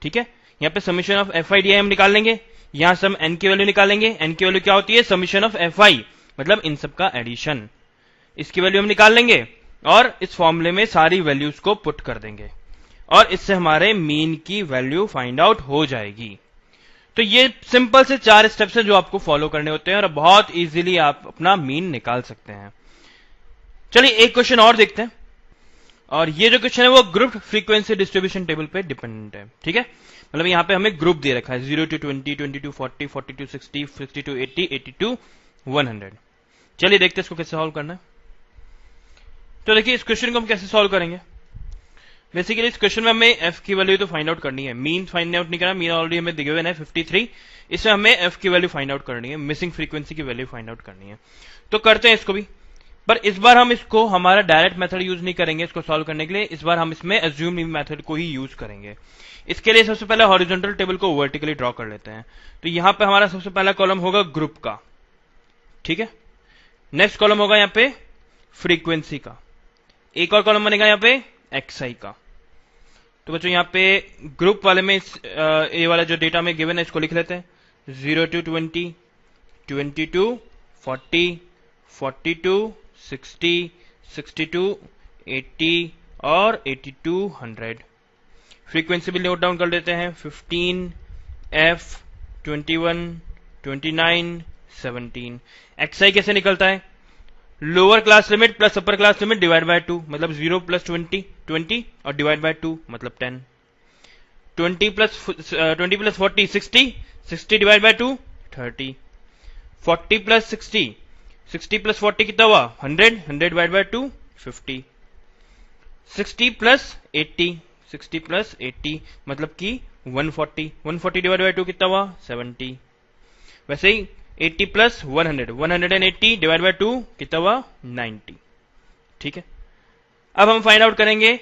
ठीक है, यहां पे summation of F i d i हम निकाल लेंगे, यहां से हम एन की वैल्यू निकालेंगे। एन की वैल्यू क्या होती है, समीशन ऑफ एफ आई मतलब इन सब का एडिशन, इसकी वैल्यू हम निकाल लेंगे और इस फॉर्मूले में सारी वैल्यूज को पुट कर देंगे और इससे हमारे मीन की वैल्यू फाइंड आउट हो जाएगी। तो ये सिंपल से 4 स्टेप्स हैं जो आपको फॉलो करने होते हैं और बहुत इजीली आप अपना मीन निकाल सकते हैं। चलिए एक क्वेश्चन और देखते हैं, और ये जो क्वेश्चन है वो ग्रुप फ्रीक्वेंसी डिस्ट्रीब्यूशन टेबल पे डिपेंडेंट है। ठीक है, मतलब यहां पे हमें ग्रुप दे रखा है 0 to 20, 20 to 40, 40 to 60, 60 to 80, 80 to 100। चलिए देखते हैं इसको कैसे सॉल्व करना है। तो देखिए इस क्वेश्चन को हम कैसे सॉल्व करेंगे। बेसिकली इस क्वेश्चन में हमें एफ की वैल्यू तो फाइंड आउट करनी है, मीन फाइंड आउट नहीं करना, मीन ऑलरेडी हमें गिवन है 53, इसमें हमें एफ की वैल्यू फाइंड आउट करनी है, मिसिंग फ्रीक्वेंसी की वैल्यू फाइंड आउट करनी है। तो करते हैं इसको भी। पर इस बार हम इसको हमारा डायरेक्ट मेथड यूज नहीं करेंगे इसको सॉल्व करने के लिए, इस बार हम इसमें अज्यूम मेथड को ही यूज करेंगे। इसके लिए सबसे पहले हॉरिजॉन्टल टेबल को वर्टिकली ड्रॉ कर लेते हैं। तो यहां पे हमारा सबसे पहला कॉलम होगा ग्रुप का, ठीक है। नेक्स्ट कॉलम होगा यहां पे फ्रीक्वेंसी का, एक और कॉलम बनेगा यहां पे एक्सआई का। तो बच्चों यहां पे ग्रुप वाले में ये वाला जो डेटा में गिवन है इसको लिख लेते हैं, 0 to 20, 22, 40, 42, 60, 62, 80 और 82, 100। फ्रीक्वेंसी भी नोट डाउन कर लेते हैं, 15, F, 21, 29, 17। एक्सआई कैसे निकलता है, lower class limit plus upper class limit divide by 2, मतलब 0 प्लस 20 20 और डिवाइड बाय 2 मतलब 10। 20 plus 40 60, 60 divide by 2 30। 40 plus 60, 60 plus 40 कितना हुआ 100, 100 डिवाइड बाय 2 50। 60 प्लस 80, 60 प्लस 80 मतलब कि 140, 140 डिवाइड बाय 2 कितना हुआ 70। वैसे ही 80 प्लस 100, 180 डिवाइड बाय 2 कितना हुआ 90, ठीक है। अब हम फाइंड आउट करेंगे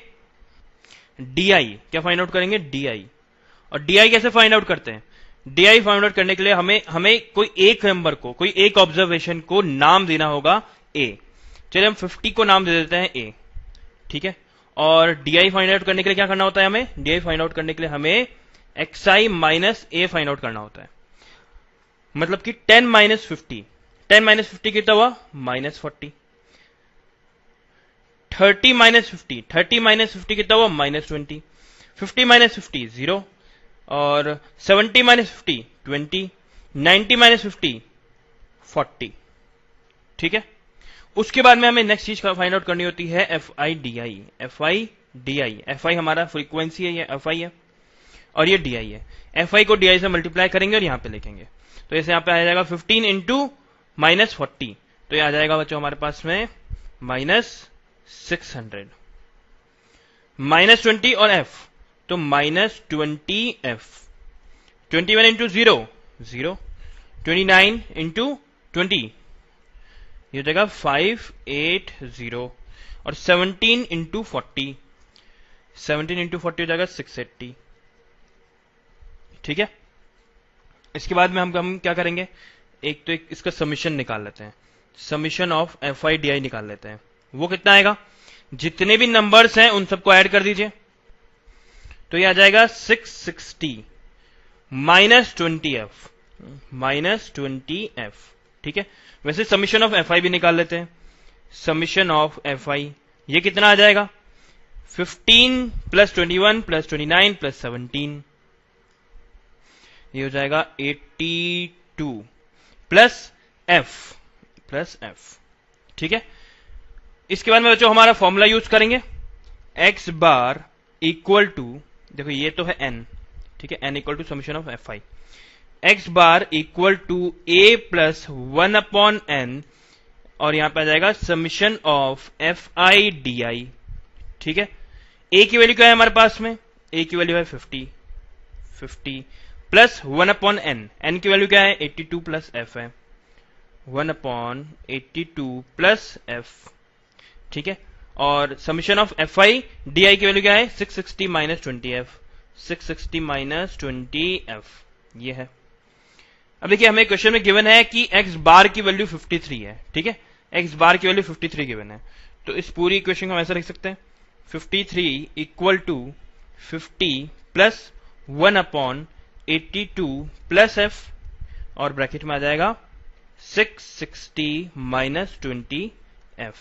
DI, क्या फाइंड आउट करेंगे DI। और DI कैसे फाइंड आउट करते हैं, DI फाइंड आउट करने के लिए हमें कोई एक नंबर को, कोई एक ऑब्जर्वेशन को नाम देना होगा A। चलिए हम 50 को नाम दे देते हैं A, ठीक है। और DI फाइंड आउट करने के लिए क्या करना होता है, हमें DI फाइंड आउट करने के लिए हमें XI minus A find out करना होता है। मतलब कि 10 माइनस 50, 10 माइनस 50 कितना हुआ माइनस 40। 30 माइनस 50, 30 माइनस 50 कितना हुआ माइनस 20। 50 माइनस 50 0 और 70 माइनस 50 20, 90 माइनस 50 40, ठीक है। उसके बाद में हमें नेक्स्ट चीज का फाइंड आउट करनी होती है FI DI। FI हमारा फ्रीक्वेंसी है, ये FI है और ये DI है। FI को DI से मल्टीप्लाई करेंगे और यहां पे लिखेंगे, तो ऐसे यहां पे आ जाएगा 15 इंटू माइनस 40, तो ये आ जाएगा बच्चों हमारे पास में माइनस 600। माइनस 20 और F तो माइनस 20F। 21 इंटू 0 0, 29 इंटू 20 ये हो जाएगा 580 और 17 इंटू 40, 17 इंटू 40 हो जाएगा 680, ठीक है। इसके बाद में हम क्या करेंगे, एक तो इसका समीशन निकाल लेते हैं, समीशन ऑफ FI DI निकाल लेते हैं। वो कितना आएगा, जितने भी नंबर्स हैं उन सबको ऐड कर दीजिए, तो ये आ जाएगा 660 माइनस 20F, माइनस 20F, ठीक है। वैसे समीशन ऑफ FI भी निकाल लेते हैं, समीशन ऑफ FI ये कितना आ जाएगा 15 प्लस 21 प्लस 29 प्लस 17, ये हो जाएगा 82 प्लस F, ठीक है। इसके बाद में बच्चों हमारा फॉर्मूला यूज करेंगे, x बार इक्वल टू, देखो ये तो है n, ठीक है, n equal to summation of FI, x bar equal to a plus 1 upon n और यहां पे आ जाएगा समीशन ऑफ FI DI, ठीक है। a की वैल्यू क्या है हमारे पास में, a की वैल्यू है 50 प्लस 1 अपॉन n की वैल्यू क्या है 82 प्लस f है 1 अपॉन 82 प्लस f, ठीक है। और समीशन ऑफ FI DI की वैल्यू क्या है 660 माइनस 20F, 660 माइनस 20F ये है। अब देखिए हमें क्वेश्चन में गिवन है कि x बार की वैल्यू 53 है, ठीक है, x बार की वैल्यू 53 गिवन है, तो इस पूरी इक्वेशन को हम ऐसा लिख सकते हैं 53 equal to 50 plus 1 upon 82 plus f और ब्रैकेट में आ जाएगा 660 माइनस 20F,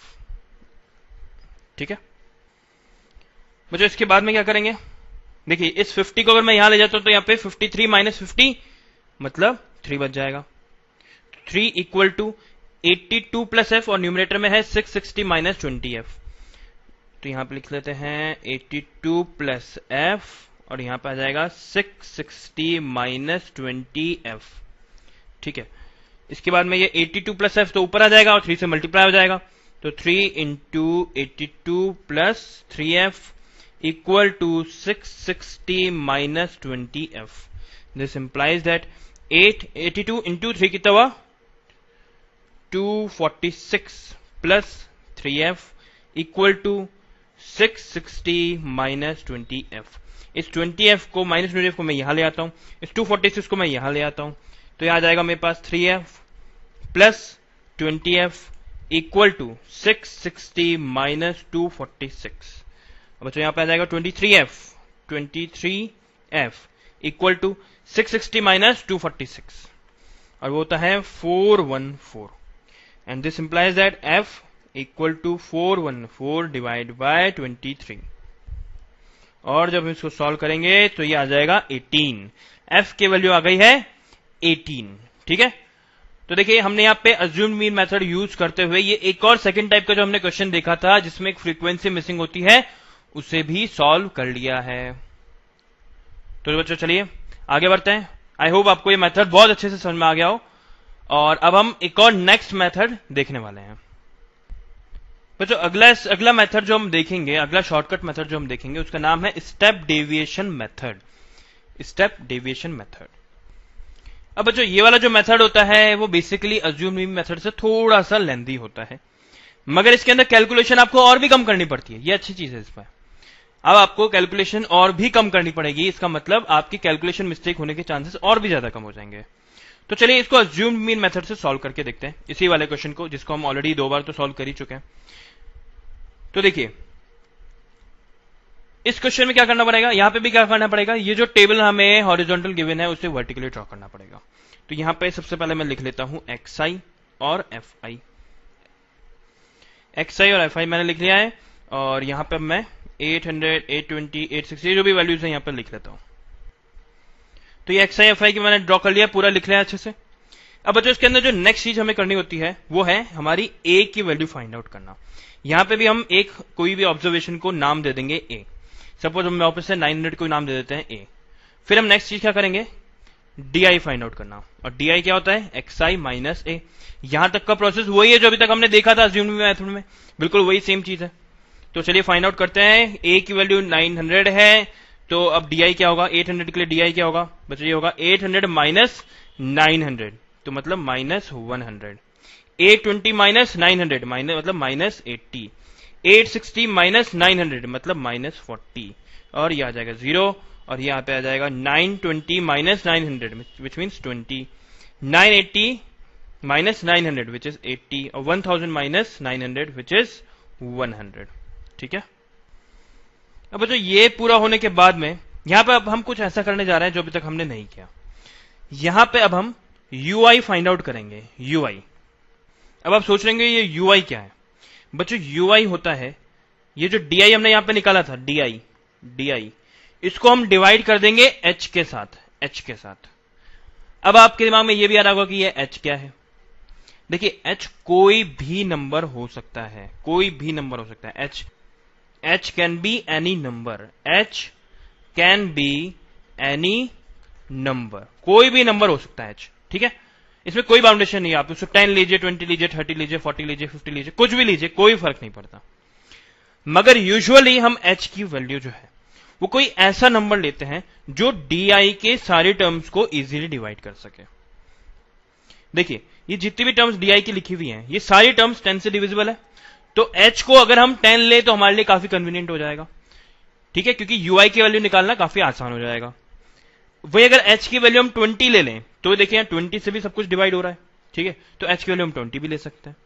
ठीक है। बच्चों इसके बाद में क्या करेंगे, देखिए इस 50 को अगर मैं यहां ले जाता हूं तो यहां पे 53 माइनस 50 मतलब 3 बच जाएगा, 3 इक्वल टू 82 प्लस f और न्यूमरेटर में है 660 माइनस 20F, तो यहां पे लिख लेते हैं 82 प्लस f और यहां पे आ जाएगा 660 माइनस 20F, ठीक है। इसके बाद में ये 82 प्लस f तो ऊपर आ जाएगा और 3 से मल्टीप्लाई हो जाएगा, तो 3 into 82 plus 3f equal to 660 minus 20F। This implies that 82 into 3 कितना हुआ 246 plus 3f equal to 660 minus 20f। इस 20f को माइनस 20f को मैं यहां ले आता हूं, इस 246 को मैं यहां ले आता हूं, तो यहां आ जाएगा मेरे पास 3f plus 20f equal to 660 minus 246। बच्चों यहां पे आ जाएगा 23f इक्वल टू 660 माइनस 246 और वो होता है 414 and this implies that f equal to 414 divide by 23 और जब हम इसको सॉल्व करेंगे तो ये आ जाएगा 18। f की वैल्यू आ गई है 18। ठीक है, तो देखिए हमने यहाँ पे अज्यूम्ड मीन मेथड यूज करते हुए ये एक और सेकंड टाइप का जो हमने क्वेश्चन देखा था जिसमें एक फ्रीक्वेंसी मिसिंग होती है उसे भी सॉल्व कर लिया है। तो बच्चों चलिए आगे बढ़ते हैं। आई होप आपको ये मेथड बहुत अच्छे से समझ में आ गया हो और अब हम एक और नेक्स्ट मेथड देखने वाले हैं। बच्चों अगला मेथड जो हम देखेंगे, अगला शॉर्टकट मेथड जो हम देखेंगे उसका नाम है step deviation method. Step deviation method. अब बच्चों ये वाला जो मेथड होता है वो बेसिकली अज्यूम्ड मीन मेथड से थोड़ा सा लेंथी होता है, मगर इसके अंदर कैलकुलेशन आपको और भी कम करनी पड़ती है। ये अच्छी चीज है इसमें। अब आपको कैलकुलेशन और भी कम करनी पड़ेगी, इसका मतलब आपकी कैलकुलेशन मिस्टेक होने के चांसेस और भी ज्यादा कम हो जाएंगे। तो चलिए इसको अज्यूम्ड मीन मेथड से सॉल्व करके देखते हैं, इसी वाले क्वेश्चन को जिसको हम ऑलरेडी 2 बार तो सॉल्व कर ही चुके हैं। तो देखिए इस क्वेश्चन में क्या करना पड़ेगा, यहां पे भी क्या करना पड़ेगा, ये जो टेबल हमें हॉरिजॉन्टल गिवन है उसे वर्टिकली ड्रॉ करना पड़ेगा। तो यहां पे सबसे पहले मैं लिख लेता हूं xi और fi। xi और fi मैंने लिख लिया है और यहां पे मैं 800, 820, 860 जो भी वैल्यूज है यहां पर लिख लेता हूं। तो ये xi fi की मैंने ड्रॉ कर लिया, पूरा लिख लिया अच्छे से। अब बच्चों इसके अंदर जो नेक्स्ट चीज हमें करनी होती है वो है हमारी a की वैल्यू फाइंड आउट करना। यहां पे भी हम एक कोई भी ऑब्जर्वेशन को नाम दे देंगे a। सपोज हम वापस से 900 को नाम दे देते हैं a। फिर हम नेक्स्ट चीज क्या करेंगे, di फाइंड आउट करना। और di क्या होता है, xi माइनस a। यहां तक का प्रोसेस वही है जो अभी तक हमने देखा था अज्यूम्ड मेथड में, बिल्कुल वही सेम चीज है। तो चलिए फाइंड आउट करते हैं। a की वैल्यू 900 है, तो अब di क्या होगा, 800 के लिए di क्या होगा बच्चों, ये होगा 800 माइनस 900, तो मतलब माइनस 100। 820 माइनस 900 मतलब माइनस 80। 860 माइनस 900 मतलब माइनस 40 और ये आ जाएगा 0 और यहाँ पे आ जाएगा 920 minus 900 which means 20। 980 minus 900 which is 80 और 1000 माइनस 900 विच इज 100। ठीक है, अब बच्चों ये पूरा होने के बाद में यहां पे अब हम कुछ ऐसा करने जा रहे हैं जो अभी तक हमने नहीं किया। यहां पे अब हम ui फाइंड आउट करेंगे। ui, अब आप सोच रहे ये ui क्या है बच्चों, ui होता है ये जो di हमने यहां पे निकाला था, di इसको हम डिवाइड कर देंगे h के साथ। अब आपके दिमाग में ये भी आ रहा होगा कि ये h क्या है। देखिए h कोई भी नंबर हो सकता है, h can be any number, कोई भी नंबर हो सकता है h। ठीक है, इसमें कोई बाउंडेशन नहीं है, आप उसको 10 लीजिए, 20 लीजिए, 30 लीजिए, 40 लीजिए, 50 लीजिए, कुछ भी लीजिए, कोई फर्क नहीं पड़ता। मगर यूजुअली हम h की वैल्यू जो है वो कोई ऐसा नंबर लेते हैं जो di के सारे टर्म्स को इजीली डिवाइड कर सके। देखिए ये जितनी भी टर्म्स di की लिखी हुई हैं ये सारी टर्म्स 10 से डिविजिबल है, तो h को अगर हम 10 ले तो हमारे लिए काफी कन्वीनियंट हो जाएगा। ठीक है, क्योंकि ui की वैल्यू निकालना काफी आसान हो जाएगा। वही अगर h की वैल्यू हम 20 ले लें तो देखिए 20 से भी सब कुछ डिवाइड हो रहा है। ठीक है, तो h की वैल्यू हम 20 भी ले सकते हैं।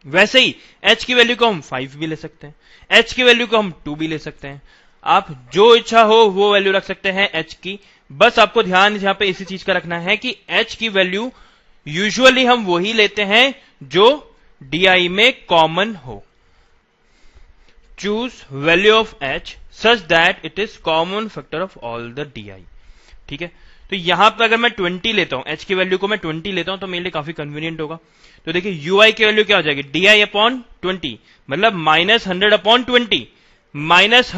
वैसे ही h की वैल्यू को हम 5 भी ले सकते हैं, h की वैल्यू को हम 2 भी ले सकते हैं। आप जो इच्छा हो वो वैल्यू रख सकते हैं h की। बस आपको ध्यान यहां पे इसी चीज का रखना है कि h की वैल्यू यूजुअली हम वही लेते हैं जो di में कॉमन हो। Choose value of h such that it is common factor of all the di। ठीक है, तो यहां पर अगर मैं 20 लेता हूं, h की वैल्यू को मैं 20 लेता हूं तो मेरे लिए काफी कन्वीनियंट होगा। तो देखिए ui की वैल्यू क्या हो जाएगी, di अपॉन 20 मतलब minus 100 upon 20, minus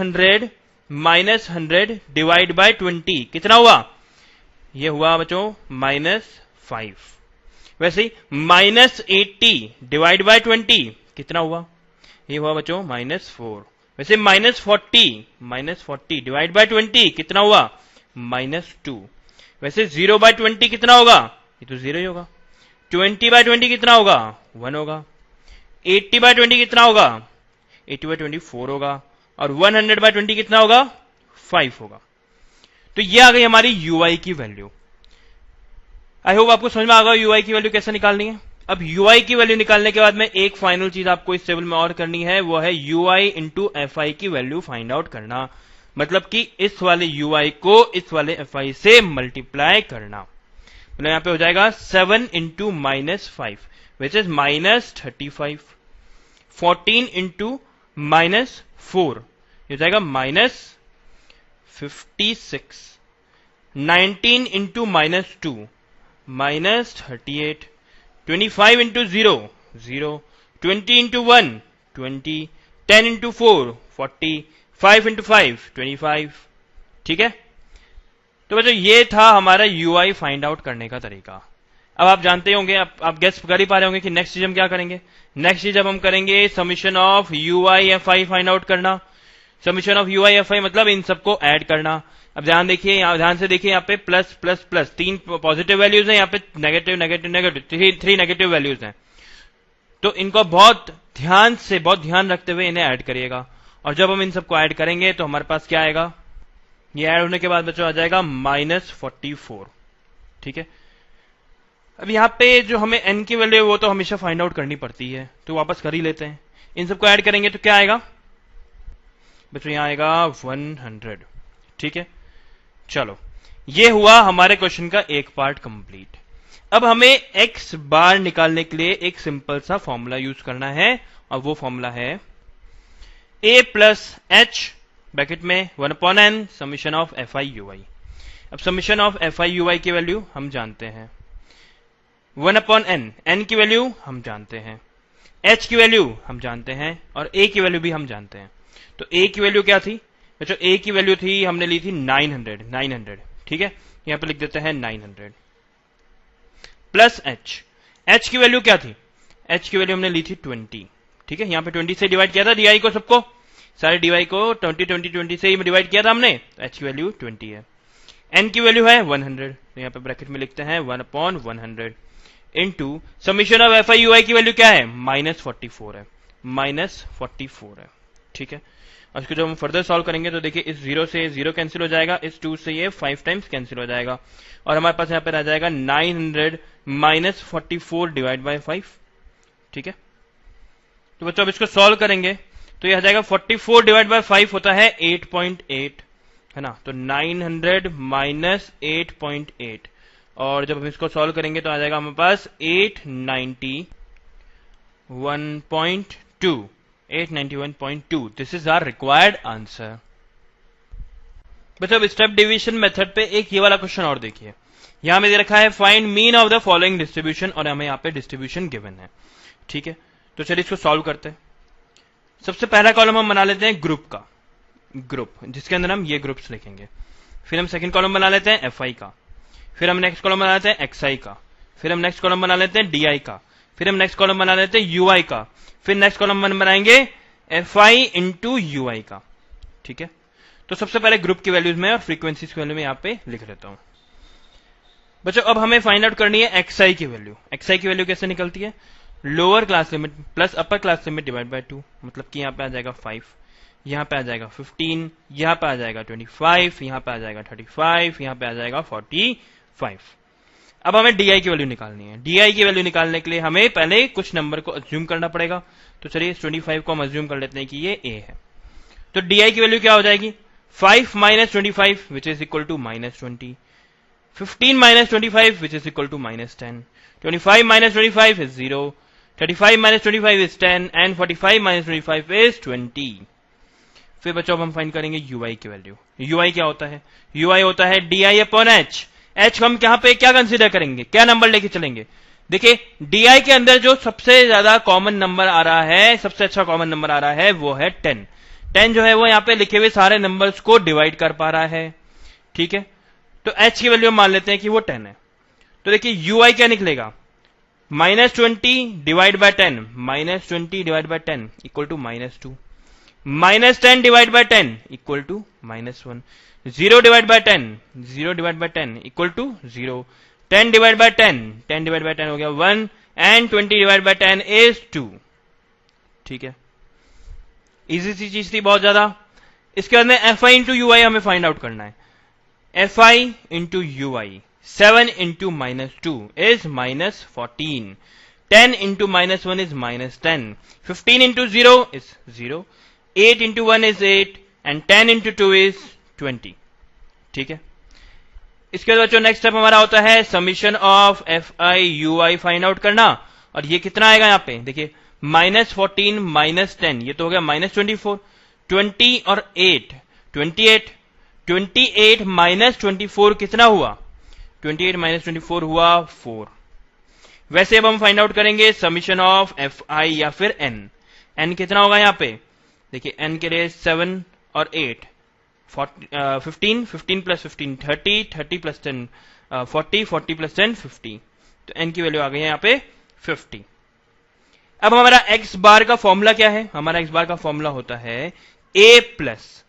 100 divide by 20 कितना हुआ, ये हुआ बच्चों -5। वैसे ही माइनस 80 डिवाइड बाय 20 कितना हुआ, ये हुआ बच्चों -4। वैसे -40 डिवाइड बाय 20 कितना हुआ, -2। वैसे 0 बाय 20 कितना होगा, ये तो 0 ही होगा। 20 बाय 20 कितना होगा, 1 होगा। 80/20 कितना होगा? 80/20 4 होगा, और 100/20 कितना होगा? 5 होगा। तो ये आ गई हमारी यूआई की वैल्यू। आई होप आपको समझ में आ गया यूआई की वैल्यू कैसे निकालनी है। अब यूआई की वैल्यू निकालने के बाद में एक फाइनल चीज आपको इस टेबल में और करनी है, वो है यूआई इंटू एफआई की वैल्यू फाइंड आउट करना। मतलब कि इस वाले यूआई को इस वाले एफआई से मल्टीप्लाई करना। मतलब यहां पे हो जाएगा 7 इंटू -5 विच इज -35, 14 इंटू -4 ये हो जाएगा -56, 19 into -2 -38, 25 into 0 0, 20 into 1 20, 10 into 4 40, 5 into 5 25। ठीक है, तो बच्चों ये था हमारा यूआई फाइंड आउट करने का तरीका। अब आप जानते होंगे, आप गेस कर ही पा रहे होंगे कि नेक्स्ट चीज हम क्या करेंगे। नेक्स्ट चीज अब हम करेंगे summation of UI FI find out करना। समीशन ऑफ यूआई एफआई मतलब इन सबको ऐड करना। अब ध्यान देखिए, ध्यान से देखिए, यहाँ पे plus plus plus 3 positive values हैं, यहाँ पे negative negative negative 3 negative values हैं। तो इनको बहुत ध्यान से, बहुत ध्यान रखते हुए इन्हें ऐड करिएगा। और जब हम इन सबको ऐड करेंगे तो हमारे पास क्या आएगा, ये ऐड होने के बाद बच्चों आ जाएगा -44। ठीक है, अब यहाँ पे जो हमें n की वैल्यू है वो तो हमेशा फाइंड आउट करनी पड़ती है, तो वापस कर ही लेते हैं। इन सबको ऐड करेंगे तो क्या आएगा बच्चों, यहां आएगा 100। ठीक है, चलो ये हुआ हमारे क्वेश्चन का एक पार्ट कंप्लीट। अब हमें x बार निकालने के लिए एक सिंपल सा फॉर्मूला यूज करना है, और वो फॉर्मूला है a प्लस एच ब्रैकेट में 1/n summation of F i u i. अब summation of F i u i की वैल्यू हम जानते हैं, 1/n, n की वैल्यू हम जानते हैं, h की वैल्यू हम जानते हैं, और a की वैल्यू भी हम जानते हैं। तो a की वैल्यू क्या थी बच्चों, a की वैल्यू थी, हमने ली थी 900। ठीक है, यहां पे लिख देते हैं 900 प्लस h की वैल्यू क्या थी, h की वैल्यू हमने ली थी 20। ठीक है, यहां पे 20 से डिवाइड किया था डी को, सबको सारे डी को 20 से ही डिवाइड किया था हमने, तो h की वैल्यू 20 है। n की वैल्यू है 100, तो यहां पे ब्रैकेट में लिखते हैं 1/100 into summation of F i u i की वैल्यू क्या है, -44 है, -44 है। ठीक है, और इसको जब हम फर्दर सॉल्व करेंगे तो देखिए इस 0 से 0 कैंसिल हो जाएगा, इस 2 से ये 5 टाइम्स कैंसिल हो जाएगा, और हमारे पास यहाँ पे रह जाएगा 900 -44 डिवाइड बाय 5। ठीक है, तो बच्चों अब इसको सॉल्व करेंगे तो ये आ जाएगा 44 डिवाइड बाय 5 होता है 8.8, है ना। तो 900 माइनस 8.8, और जब हम इसको सॉल्व करेंगे तो आ जाएगा हमारे पास 891.2। This is our required answer. बच्चों अब स्टेप डिवीजन मेथड पे एक ये वाला क्वेश्चन और देखिए, यहां में दे रखा है find mean of the following distribution, और हमें यहाँ पे डिस्ट्रीब्यूशन गिवन है। ठीक है, तो चलिए इसको सॉल्व करते हैं। सबसे पहला कॉलम हम बना लेते हैं ग्रुप का, ग्रुप जिसके अंदर हम ये ग्रुप्स लिखेंगे। फिर हम सेकंड कॉलम बना लेते हैं एफ आई का, फिर हम नेक्स्ट कॉलम बना लेते हैं एक्स आई का, फिर हम नेक्स्ट कॉलम बना लेते हैं डी आई का, फिर हम नेक्स्ट कॉलम बना लेते हैं यू आई का, फिर नेक्स्ट कॉलम बनाएंगे एफ आई इंटू यू आई का। ठीक है, तो सबसे पहले ग्रुप की वैल्यूज में और फ्रीक्वेंसीज की वैल्यू में यहां पे लिख लेता हूं। बच्चों अब हमें फाइंड आउट करनी है एक्स आई की वैल्यू। एक्स आई की वैल्यू कैसे निकलती है, lower class limit plus upper class limit divide by 2, मतलब कि यहां पे आ जाएगा 5, यहां पे आ जाएगा 15, यहां पे आ जाएगा 25, यहां पे आ जाएगा 35, यहां पे आ जाएगा 45। अब हमें डी आई की वैल्यू निकालनी है। डी आई की वैल्यू निकालने के लिए हमें पहले कुछ नंबर को अज्यूम करना पड़ेगा, तो चलिए इस 25 को हम अज्यूम कर लेते हैं कि ये ए है। तो डी आई की वैल्यू क्या हो जाएगी, 5 minus 25 which is equal to -20, 15 minus 25 which is equal to -10, 25 minus 25 is 0, 35 minus 25 is 10, and 45 minus 25 is 20। फिर बच्चों अब हम फाइंड करेंगे यूआई की वैल्यू। यूआई क्या होता है, यूआई होता है डी आई अपॉन एच। एच हम यहाँ पे क्या कंसीडर करेंगे, क्या नंबर लेके चलेंगे। देखिए डीआई के अंदर जो सबसे ज्यादा कॉमन नंबर आ रहा है, सबसे अच्छा कॉमन नंबर आ रहा है वो है 10। 10 जो है वो यहाँ पे लिखे हुए सारे नंबर्स को डिवाइड कर पा रहा है। ठीक है, तो एच की वैल्यू मान लेते हैं कि वो 10 है। तो देखिए यूआई क्या निकलेगा, -20 divide by 10, -20 divide by 10 equal to -2, -10 divide by 10 equal to -1, 0 divide by 10, 0 divide by 10 equal to 0, 10 divide by 10, 10 divide by 10 हो गया 1, एंड 20 डिवाइड बाय 10 इज 2। ठीक है, इजी सी चीज थी बहुत ज्यादा। इसके बाद में एफ आई इंटू यू आई हमें फाइंड आउट करना है। F i into you I, 7 into -2 is -14, 10 into -1 is -10, 15 into 0 is 0, 8 into 1 is 8 and 10 into 2 is 20। ठीक है, इसके बाद बच्चों नेक्स्ट स्टेप हमारा होता है summation of F i u I find out करना। और ये कितना आएगा यहाँ पे देखिए, -14 -10, ये तो हो गया -24, 20 और 8 28, 28 -24 कितना हुआ, 28 -24 हुआ 4। वैसे अब हम फाइंड आउट करेंगे समीशन ऑफ एफ आई या फिर एन। एन कितना होगा यहाँ पे देखिए, एन के लिए 7 और 8, 15, 15 प्लस 15 30, 30 प्लस 10 40, 40 प्लस 10 50, तो एन की वैल्यू आ गई है यहाँ पे 50। अब हमारा एक्स बार का फॉर्मूला क्या है, हमारा एक्स बार का फॉर्मूला होता है a plus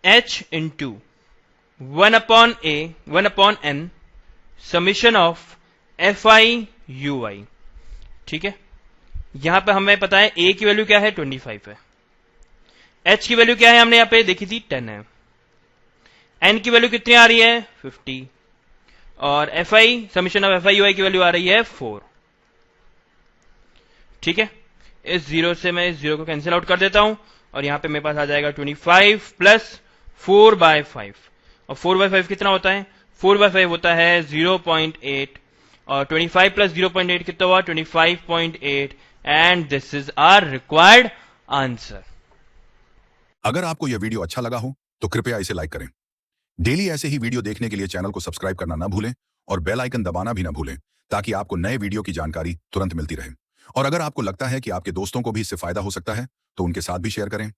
h into 1/n summation of F i u i. ठीक है, यहां पे हमें पता है ए की वैल्यू क्या है 25 है, एच की वैल्यू क्या है हमने यहां पे देखी थी 10 है, एन की वैल्यू कितनी आ रही है 50, और f i summation of F i u i की वैल्यू आ रही है 4। ठीक है, इस जीरो से मैं इस जीरो को कैंसिल आउट कर देता हूं और यहां पे मेरे पास आ जाएगा 25 प्लस 4/5, और 4/5 कितना होता है, 4/5 होता है 0.8, और 25 प्लस 0.8 कितना हुआ 25.8, and this is our required answer. अगर आपको यह वीडियो अच्छा लगा हो तो कृपया इसे लाइक करें। डेली ऐसे ही वीडियो देखने के लिए चैनल को सब्सक्राइब करना ना भूलें और बेल आइकन दबाना भी ना भूलें, ताकि आपको नए वीडियो की जानकारी तुरंत मिलती रहे। और अगर आपको लगता है कि आपके दोस्तों को भी इससे फायदा हो सकता है तो उनके साथ भी शेयर करें।